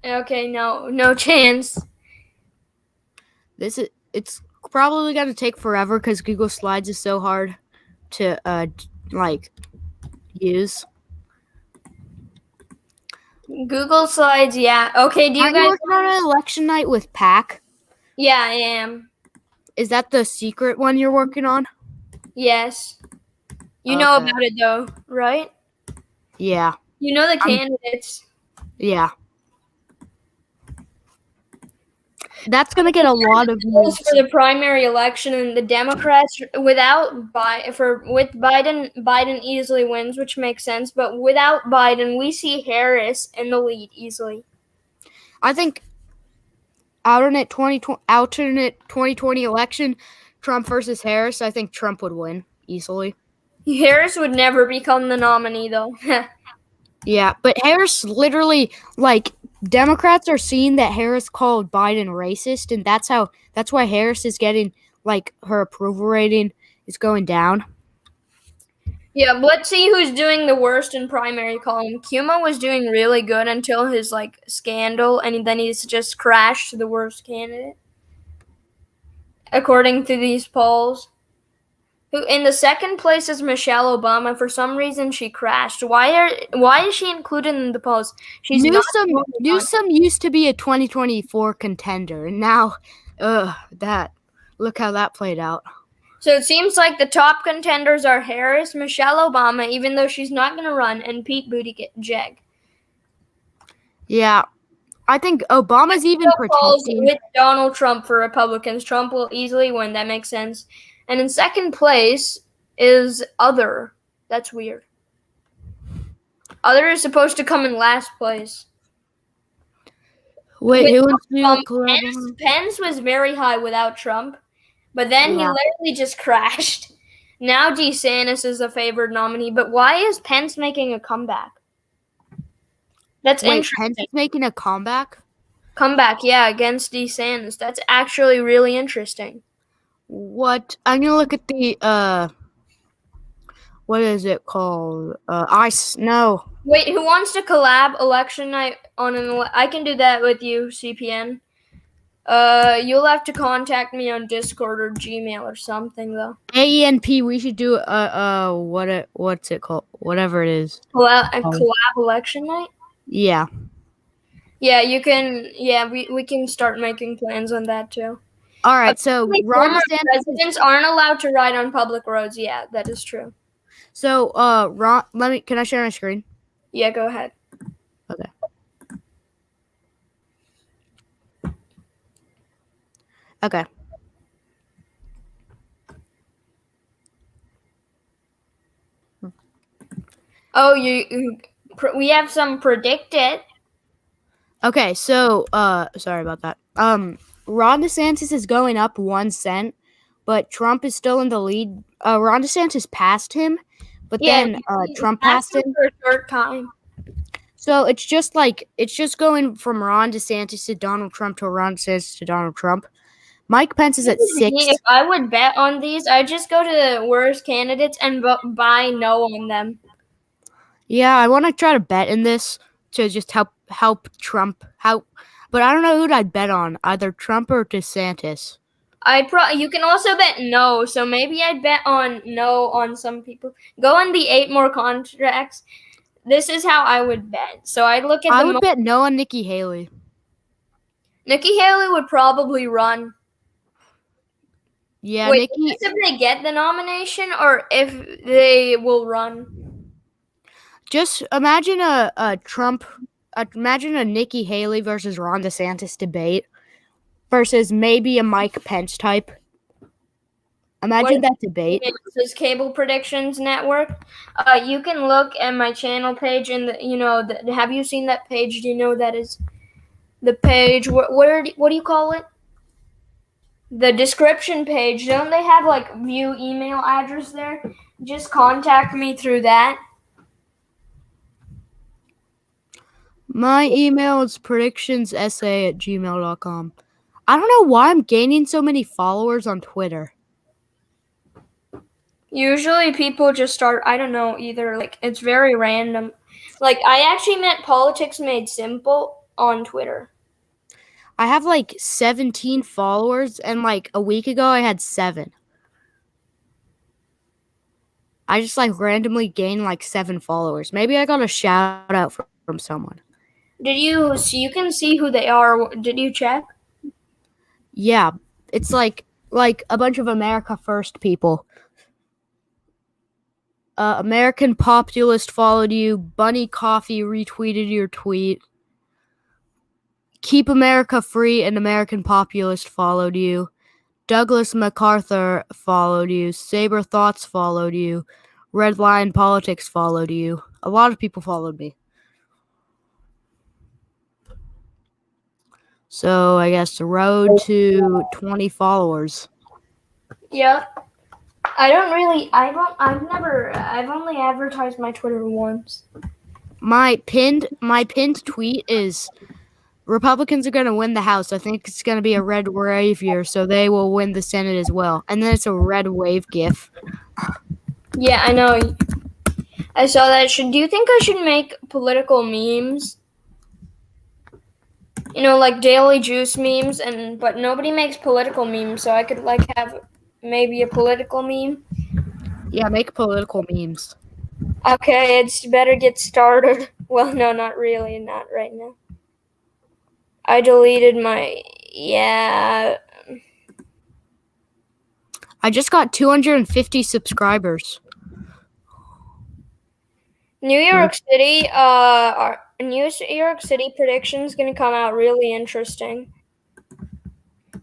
Speaker 1: Okay, no chance.
Speaker 3: It's probably gonna take forever because Google Slides is so hard to use.
Speaker 1: Google Slides, yeah. Okay, do you
Speaker 3: Are
Speaker 1: guys?
Speaker 3: you working on an election night with PAC?
Speaker 1: Yeah, I am.
Speaker 3: Is that the secret one you're working on?
Speaker 1: Yes. You know
Speaker 3: Okay.
Speaker 1: about it though, right?
Speaker 3: Yeah.
Speaker 1: You know the candidates.
Speaker 3: Yeah. That's gonna get a lot of
Speaker 1: Polls
Speaker 3: views.
Speaker 1: for the primary election, and the Democrats with Biden easily wins, which makes sense. But without Biden, we see Harris in the lead easily.
Speaker 3: I think alternate 2020 election, Trump versus Harris. I think Trump would win easily.
Speaker 1: Harris would never become the nominee though.
Speaker 3: Yeah, but Harris literally, Democrats are seeing that Harris called Biden racist, and that's why Harris is getting, her approval rating is going down.
Speaker 1: Yeah, but let's see who's doing the worst in primary column. Kuma was doing really good until his scandal, and then he's just crashed to the worst candidate, according to these polls. Who in the second place is Michelle Obama. For some reason, she crashed. Why is she included in the polls? She's
Speaker 3: Newsom used to be a 2024 contender, and now, look how that played out.
Speaker 1: So it seems like the top contenders are Harris, Michelle Obama, even though she's not going to run, and Pete Buttigieg.
Speaker 3: Yeah, I think Obama's even protecting
Speaker 1: with Donald Trump for Republicans. Trump will easily win. That makes sense. And in second place is Other. That's weird. Other is supposed to come in last place.
Speaker 3: Wait, who wants
Speaker 1: Pence was very high without Trump, but then he literally just crashed. Now DeSantis is a favored nominee, but why is Pence making a comeback? That's interesting.
Speaker 3: Pence is making a comeback?
Speaker 1: Comeback, yeah, against DeSantis. That's actually really interesting.
Speaker 3: What? I'm gonna look at the what is it called? No.
Speaker 1: Wait, who wants to collab election night on I can do that with you, CPN. You'll have to contact me on Discord or Gmail or something though.
Speaker 3: AENP, we should do what's it called? Whatever it is.
Speaker 1: Collab election night?
Speaker 3: Yeah.
Speaker 1: Yeah, you can. Yeah, we can start making plans on that too.
Speaker 3: All right, so
Speaker 1: former presidents aren't allowed to ride on public roads. Yeah, that is true.
Speaker 3: So, can I share my screen?
Speaker 1: Yeah, go ahead.
Speaker 3: Okay. Okay.
Speaker 1: Oh, we have some predicted.
Speaker 3: Okay, so sorry about that. Ron DeSantis is going up 1 cent, but Trump is still in the lead. Ron DeSantis passed him, but then Trump passed him
Speaker 1: for a short time.
Speaker 3: So it's just going from Ron DeSantis to Donald Trump to Ron DeSantis to Donald Trump. Mike Pence is at 6.
Speaker 1: If I would bet on these, I'd just go to the worst candidates and buy no on them.
Speaker 3: Yeah, I want to try to bet in this to just help Trump. But I don't know who I'd bet on, either Trump or DeSantis.
Speaker 1: You can also bet no, so maybe I'd bet on no on some people. Go on the 8 more contracts. This is how I would bet. So I'd look at
Speaker 3: I would bet no on Nikki Haley.
Speaker 1: Nikki Haley would probably run.
Speaker 3: Yeah,
Speaker 1: Wait,
Speaker 3: Nikki.
Speaker 1: is this if they get the nomination or if they will run?
Speaker 3: Just imagine a Trump. Imagine a Nikki Haley versus Ron DeSantis debate versus maybe a Mike Pence type. Imagine that debate.
Speaker 1: This Cable Predictions Network. You can look at my channel page, and have you seen that page? Do you know that is the page? What do you call it? The description page. Don't they have like view email address there? Just contact me through that.
Speaker 3: My email is predictionsessay@gmail.com. I don't know why I'm gaining so many followers on Twitter.
Speaker 1: Usually people just start, I don't know either, like it's very random. Like I actually met Politics Made Simple on Twitter.
Speaker 3: I have like 17 followers, and like a week ago I had 7. I just like randomly gained like 7 followers. Maybe I got a shout out from someone.
Speaker 1: You can see who they are. Did you check?
Speaker 3: Yeah, it's like a bunch of America First people. American Populist followed you. Bunny Coffee retweeted your tweet. Keep America Free and American Populist followed you. Douglas MacArthur followed you. Saber Thoughts followed you. Red Line Politics followed you. A lot of people followed me. So I guess the road to 20 followers.
Speaker 1: Yeah. I've only advertised my Twitter once.
Speaker 3: My pinned tweet is Republicans are going to win the House. I think it's going to be a red wave year, so they will win the Senate as well. And then it's a red wave gif.
Speaker 1: Yeah, I know. I saw that. Do you think I should make political memes? Like Daily Juice memes, but nobody makes political memes, so I could like have maybe a political meme.
Speaker 3: Yeah, make political memes.
Speaker 1: Okay, it's better get started. Well, no, not really, not right now. I deleted yeah.
Speaker 3: I just got 250 subscribers.
Speaker 1: New York City, New York City prediction's gonna come out really interesting.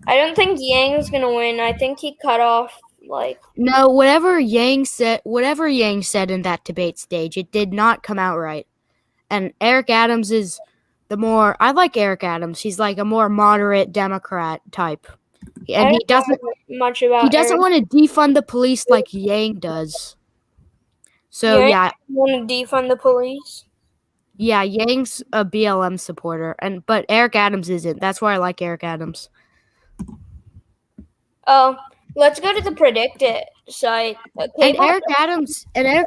Speaker 1: I don't think Yang's gonna win. I think he cut off
Speaker 3: No, whatever Yang said in that debate stage, it did not come out right. And Eric Adams is I like Eric Adams. He's like a more moderate Democrat type. And he doesn't
Speaker 1: want
Speaker 3: to defund the police like Yang does. So
Speaker 1: yeah, want to defund the police.
Speaker 3: Yeah, Yang's a BLM supporter, but Eric Adams isn't. That's why I like Eric Adams.
Speaker 1: Oh, let's go to the Predict It site. Okay,
Speaker 3: and Eric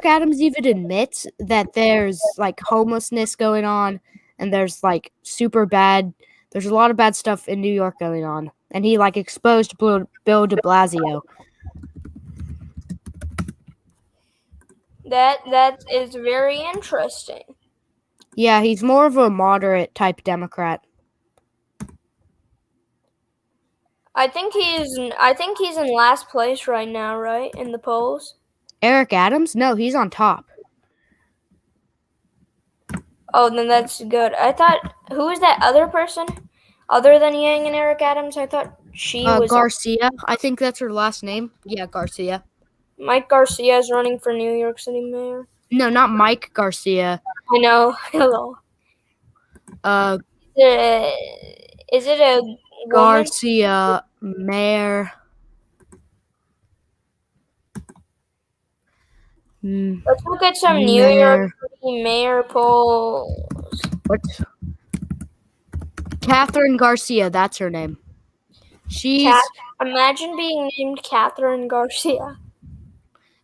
Speaker 3: Adams even admits that there's like homelessness going on, and there's like there's a lot of bad stuff in New York going on, and he like exposed Bill de Blasio.
Speaker 1: That is very interesting.
Speaker 3: Yeah, he's more of a moderate type Democrat.
Speaker 1: I think he's in last place right now, right? In the polls.
Speaker 3: Eric Adams? No, he's on top.
Speaker 1: Oh, then that's good. I thought, who was that other person other than Yang and Eric Adams? I thought she was
Speaker 3: Garcia. I think that's her last name. Yeah, Garcia.
Speaker 1: Mike Garcia is running for New York City mayor.
Speaker 3: No, not Mike Garcia.
Speaker 1: I know. Hello. Is it a woman?
Speaker 3: Garcia mayor?
Speaker 1: Let's look at some New York City mayor polls.
Speaker 3: What? Catherine Garcia, that's her name.
Speaker 1: Imagine being named Catherine Garcia.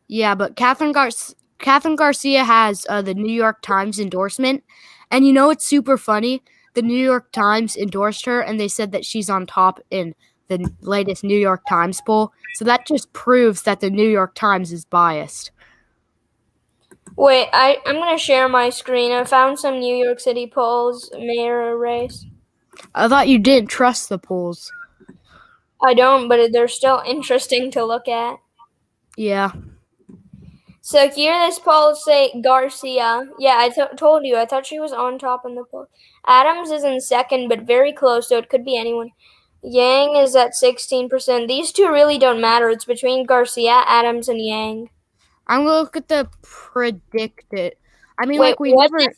Speaker 3: Yeah, but Catherine Garcia has the New York Times endorsement. And you know what's super funny? The New York Times endorsed her, and they said that she's on top in the latest New York Times poll. So that just proves that the New York Times is biased.
Speaker 1: Wait, I'm going to share my screen. I found some New York City polls, mayor race.
Speaker 3: I thought you didn't trust the polls.
Speaker 1: I don't, but they're still interesting to look at.
Speaker 3: Yeah.
Speaker 1: So here this poll say Garcia. Yeah, I told you. I thought she was on top in the poll. Adams is in second, but very close, so it could be anyone. Yang is at 16%. These two really don't matter. It's between Garcia, Adams, and Yang.
Speaker 3: I'm gonna look at the predicted. I mean,
Speaker 1: Wait,
Speaker 3: like we
Speaker 1: what?
Speaker 3: never.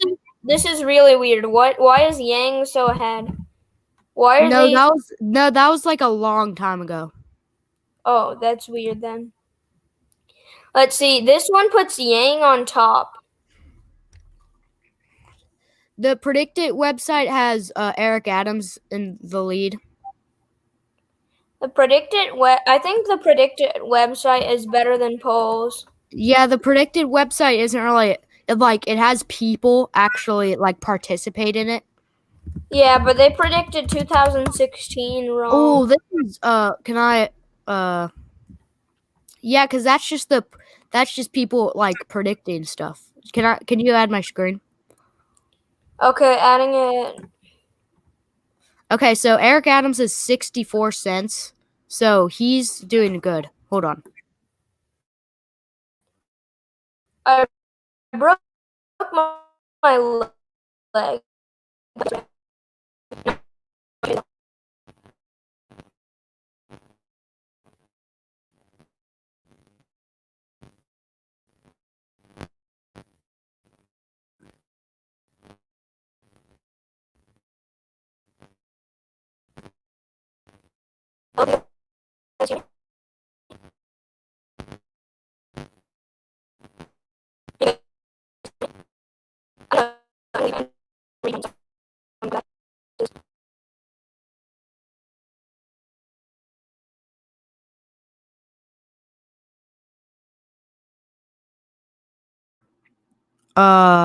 Speaker 1: This is really weird. Why is Yang so ahead? Why are
Speaker 3: No,
Speaker 1: they?
Speaker 3: that was like a long time ago.
Speaker 1: Oh, that's weird then. Let's see. This one puts Yang on top.
Speaker 3: The predicted website has Eric Adams in the lead.
Speaker 1: I think the predicted website is better than polls.
Speaker 3: Yeah, the predicted website isn't really it has people actually like participate in it.
Speaker 1: Yeah, but they predicted 2016 wrong.
Speaker 3: Oh, this is can I yeah, because that's just people like predicting stuff. Can you add my screen?
Speaker 1: Okay, adding it.
Speaker 3: Okay, so Eric Adams is 64 cents. So he's doing good. Hold on.
Speaker 1: I broke my leg.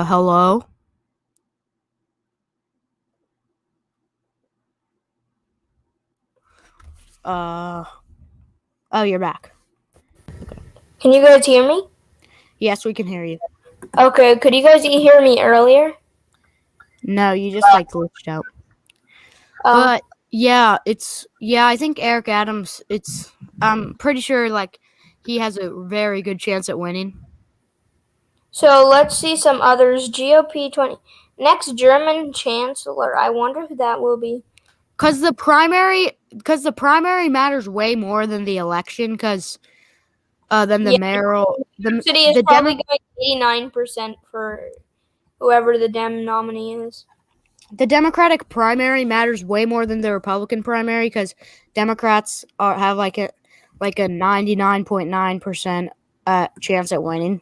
Speaker 3: Hello? Oh, you're back.
Speaker 1: Can you guys hear me?
Speaker 3: Yes, we can hear you.
Speaker 1: Okay, could you guys hear me earlier?
Speaker 3: No, you just like glitched out. But yeah, I think Eric Adams, I'm pretty sure like he has a very good chance at winning.
Speaker 1: So let's see some others. GOP 20. Next German chancellor. I wonder who that will be.
Speaker 3: Because the primary matters way more than the election, because than the mayoral.
Speaker 1: The city is probably going 89% for whoever the Dem nominee is.
Speaker 3: The Democratic primary matters way more than the Republican primary, because Democrats have like a 99.9% chance at winning.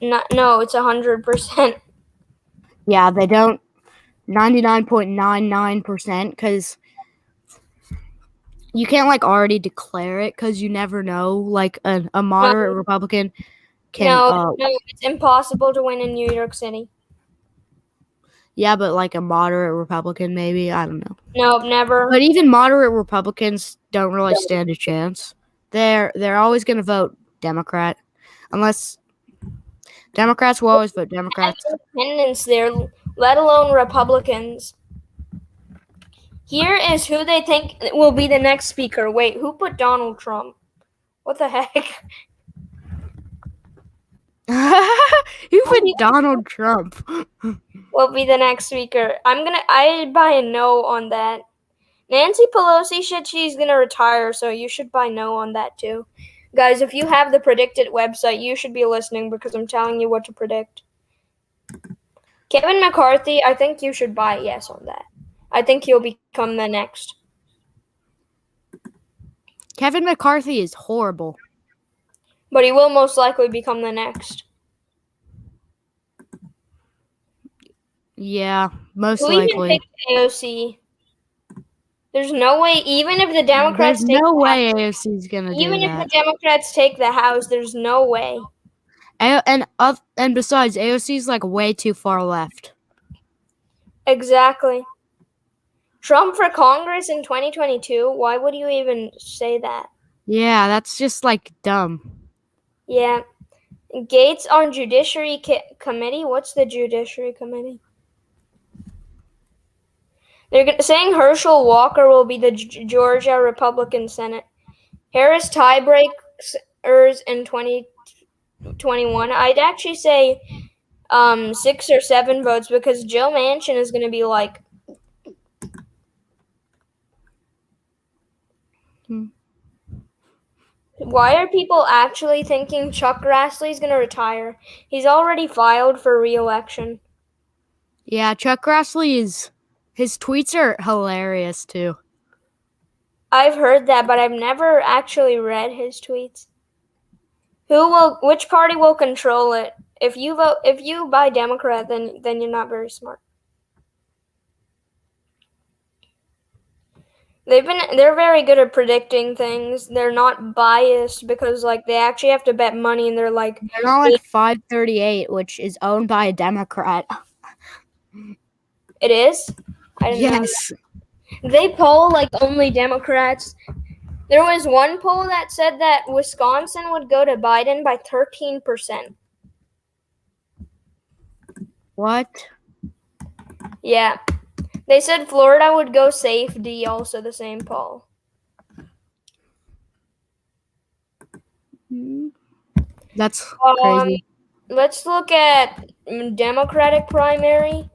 Speaker 1: No, it's 100%.
Speaker 3: Yeah, they don't. 99.99%, because you can't like already declare it, because you never know. Like a moderate Republican can.
Speaker 1: No, it's impossible to win in New York City.
Speaker 3: Yeah, but like a moderate Republican, maybe, I don't know.
Speaker 1: Nope, never.
Speaker 3: But even moderate Republicans don't really stand a chance. They're always going to vote Democrat, unless Democrats will always vote Democrats.
Speaker 1: Independents there, let alone Republicans. Here is who they think will be the next speaker. Wait, who put Donald Trump? What the heck?
Speaker 3: Who put Donald Trump?
Speaker 1: Will be the next speaker. I buy a no on that. Nancy Pelosi said she's gonna retire, so you should buy no on that too. Guys, if you have the predicted website, you should be listening because I'm telling you what to predict. Kevin McCarthy, I think you should buy yes on that. I think he'll become the next.
Speaker 3: Kevin McCarthy is horrible.
Speaker 1: But he will most likely become the next.
Speaker 3: Yeah, most
Speaker 1: Who
Speaker 3: likely.
Speaker 1: even picked AOC? There's no way, even if the Democrats
Speaker 3: There's no way AOC is gonna do that.
Speaker 1: Even if the Democrats take the House, there's no way.
Speaker 3: And besides, AOC is like way too far left.
Speaker 1: Exactly. Trump for Congress in 2022? Why would you even say that?
Speaker 3: Yeah, that's just like dumb.
Speaker 1: Yeah. Gates on Judiciary Committee? What's the Judiciary Committee? They're saying Herschel Walker will be the Georgia Republican Senate. Harris tiebreakers in 2021. I'd actually say 6 or 7 votes because Joe Manchin is going to be like. Why are people actually thinking Chuck Grassley is going to retire? He's already filed for re-election.
Speaker 3: Yeah, Chuck Grassley his tweets are hilarious too.
Speaker 1: I've heard that, but I've never actually read his tweets. Which party will control it? If you buy Democrat, then you're not very smart. They're very good at predicting things. They're not biased because like they actually have to bet money and they're like
Speaker 3: They're not like 538, which is owned by a Democrat.
Speaker 1: It is? I didn't know
Speaker 3: Yes.
Speaker 1: that. They poll like only Democrats. There was one poll that said that Wisconsin would go to Biden by 13%.
Speaker 3: What?
Speaker 1: Yeah. They said Florida would go safe. D, also the same poll.
Speaker 3: That's crazy.
Speaker 1: Let's look at Democratic primary.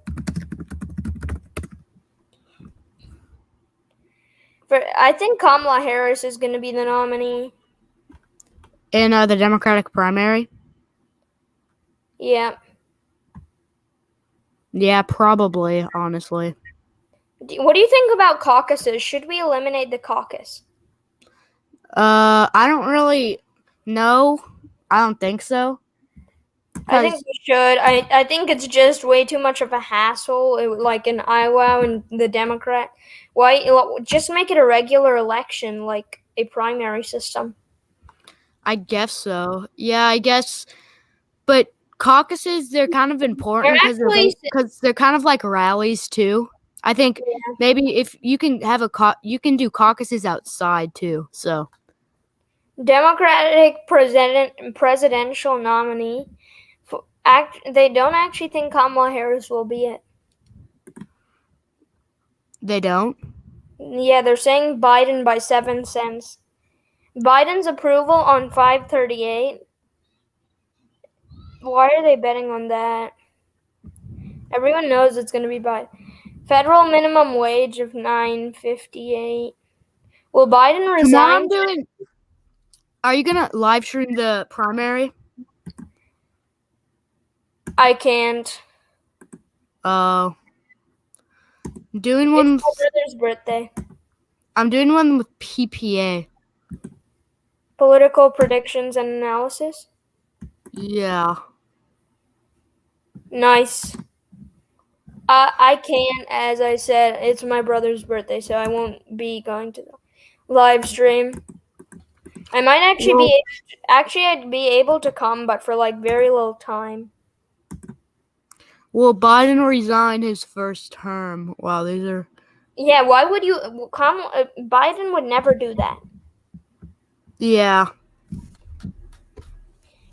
Speaker 1: I think Kamala Harris is going to be the nominee.
Speaker 3: In the Democratic primary?
Speaker 1: Yeah.
Speaker 3: Yeah, probably, honestly.
Speaker 1: What do you think about caucuses? Should we eliminate the caucus?
Speaker 3: I don't really know. I don't think so.
Speaker 1: I think we should. I think it's just way too much of a hassle, like in Iowa and the Democrat. Why just make it a regular election, like a primary system?
Speaker 3: I guess so. Yeah, I guess. But caucuses, they're kind of important because they're kind of like rallies too. I think maybe if you can have you can do caucuses outside too. So
Speaker 1: Democratic presidential nominee. They don't actually think Kamala Harris will be it.
Speaker 3: They don't?
Speaker 1: Yeah, they're saying Biden by 7 cents. Biden's approval on 538. Why are they betting on that? Everyone knows it's going to be Biden. Federal minimum wage of $9.58. Will Biden resign?
Speaker 3: Are you going to live stream the primary?
Speaker 1: I can't.
Speaker 3: Oh. Doing one.
Speaker 1: It's my brother's birthday.
Speaker 3: I'm doing one with PPA.
Speaker 1: Political predictions and analysis.
Speaker 3: Yeah.
Speaker 1: Nice. I can't, as I said, it's my brother's birthday, so I won't be going to the live stream. I might I'd be able to come, but for like very little time.
Speaker 3: Will Biden resign his first term? Wow, these are.
Speaker 1: Yeah, why would you come? Biden would never do that.
Speaker 3: Yeah.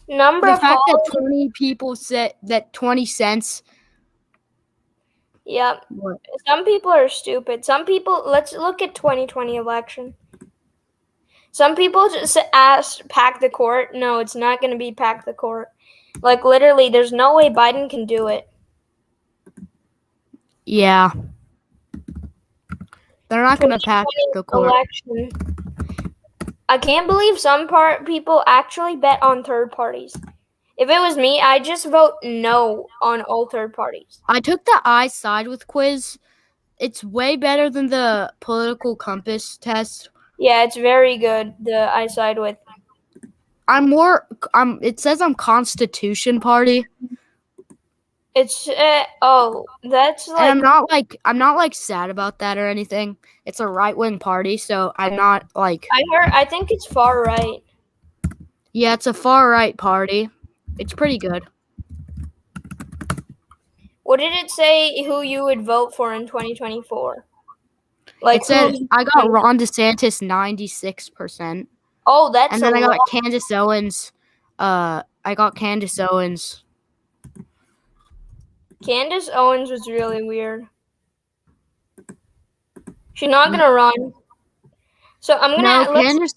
Speaker 1: The
Speaker 3: fact that 20 people said that 20 cents.
Speaker 1: Yep. What? Some people are stupid. Some people. Let's look at 2020 election. Some people just asked pack the court. No, it's not going to be pack the court. Like literally, there's no way Biden can do it.
Speaker 3: Yeah. They're not going to pack the court.
Speaker 1: Election. I can't believe some people actually bet on third parties. If it was me, I'd just vote no on all third parties.
Speaker 3: I took the I side with quiz. It's way better than the political compass test.
Speaker 1: Yeah, it's very good. The I side with.
Speaker 3: It says I'm Constitution Party.
Speaker 1: It's that's like.
Speaker 3: And I'm not like sad about that or anything. It's a right-wing party, so I'm not like.
Speaker 1: I think it's far right.
Speaker 3: Yeah, it's a far right party. It's pretty good.
Speaker 1: What did it say? Who you would vote for in 2024? Like
Speaker 3: it said I got Ron DeSantis 96%.
Speaker 1: Oh, that's
Speaker 3: and then I got Candace Owens. Candace
Speaker 1: Owens was really weird. She's not gonna run. So I'm
Speaker 3: No,
Speaker 1: gonna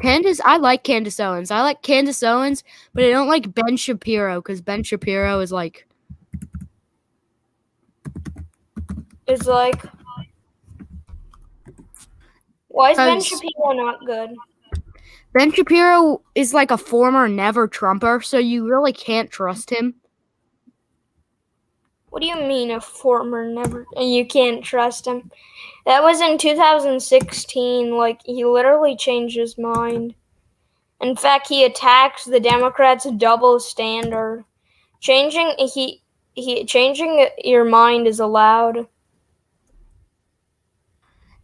Speaker 3: Candace, I like Candace Owens. I like Candace Owens, but I don't like Ben Shapiro because Ben Shapiro is like.
Speaker 1: It's like, why is Ben
Speaker 3: 'Cause
Speaker 1: Shapiro not good?
Speaker 3: Ben Shapiro is like a former never Trumper, so you really can't trust him.
Speaker 1: What do you mean a former never? And you can't trust him? That was in 2016. Like, he literally changed his mind. In fact, he attacks the Democrats' double standard. Changing your mind is allowed.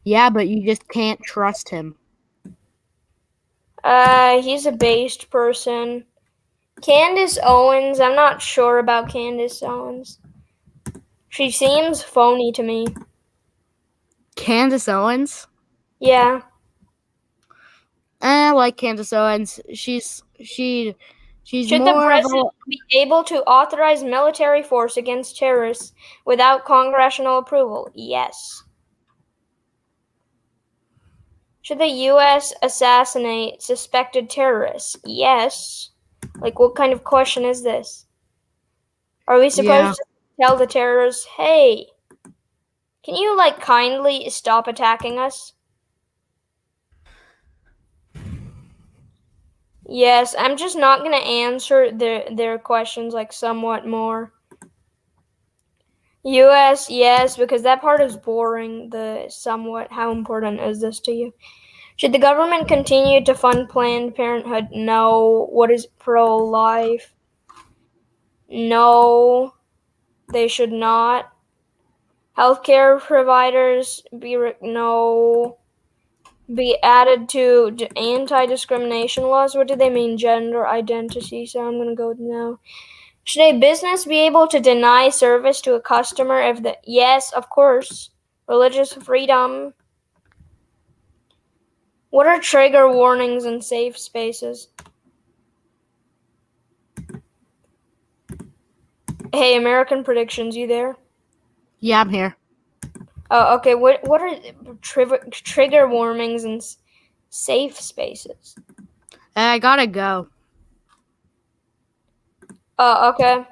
Speaker 3: Yeah, but you just can't trust him.
Speaker 1: He's a based person. Candace Owens, I'm not sure about Candace Owens. She seems phony to me.
Speaker 3: Candace Owens?
Speaker 1: Yeah.
Speaker 3: I like Candace Owens. She's
Speaker 1: Should the
Speaker 3: more of a.
Speaker 1: president be able to authorize military force against terrorists without congressional approval? Yes. Should the U.S. assassinate suspected terrorists? Yes. Like, what kind of question is this? Are we supposed to tell the terrorists, hey, can you, like, kindly stop attacking us? Yes, I'm just not going to answer their questions, like, somewhat more. U.S., yes, because that part is boring, the somewhat, how important is this to you? Should the government continue to fund Planned Parenthood? No. What is pro-life? No, they should not. Healthcare providers be added to anti-discrimination laws. What do they mean? Gender identity. So I'm gonna go with no. Should a business be able to deny service to a customer if the yes, of course. Religious freedom. What are trigger warnings in safe spaces? Hey, American Predictions, you there?
Speaker 3: Yeah, I'm here.
Speaker 1: Oh, okay. What are trigger warnings in safe spaces?
Speaker 3: I gotta go.
Speaker 1: Okay.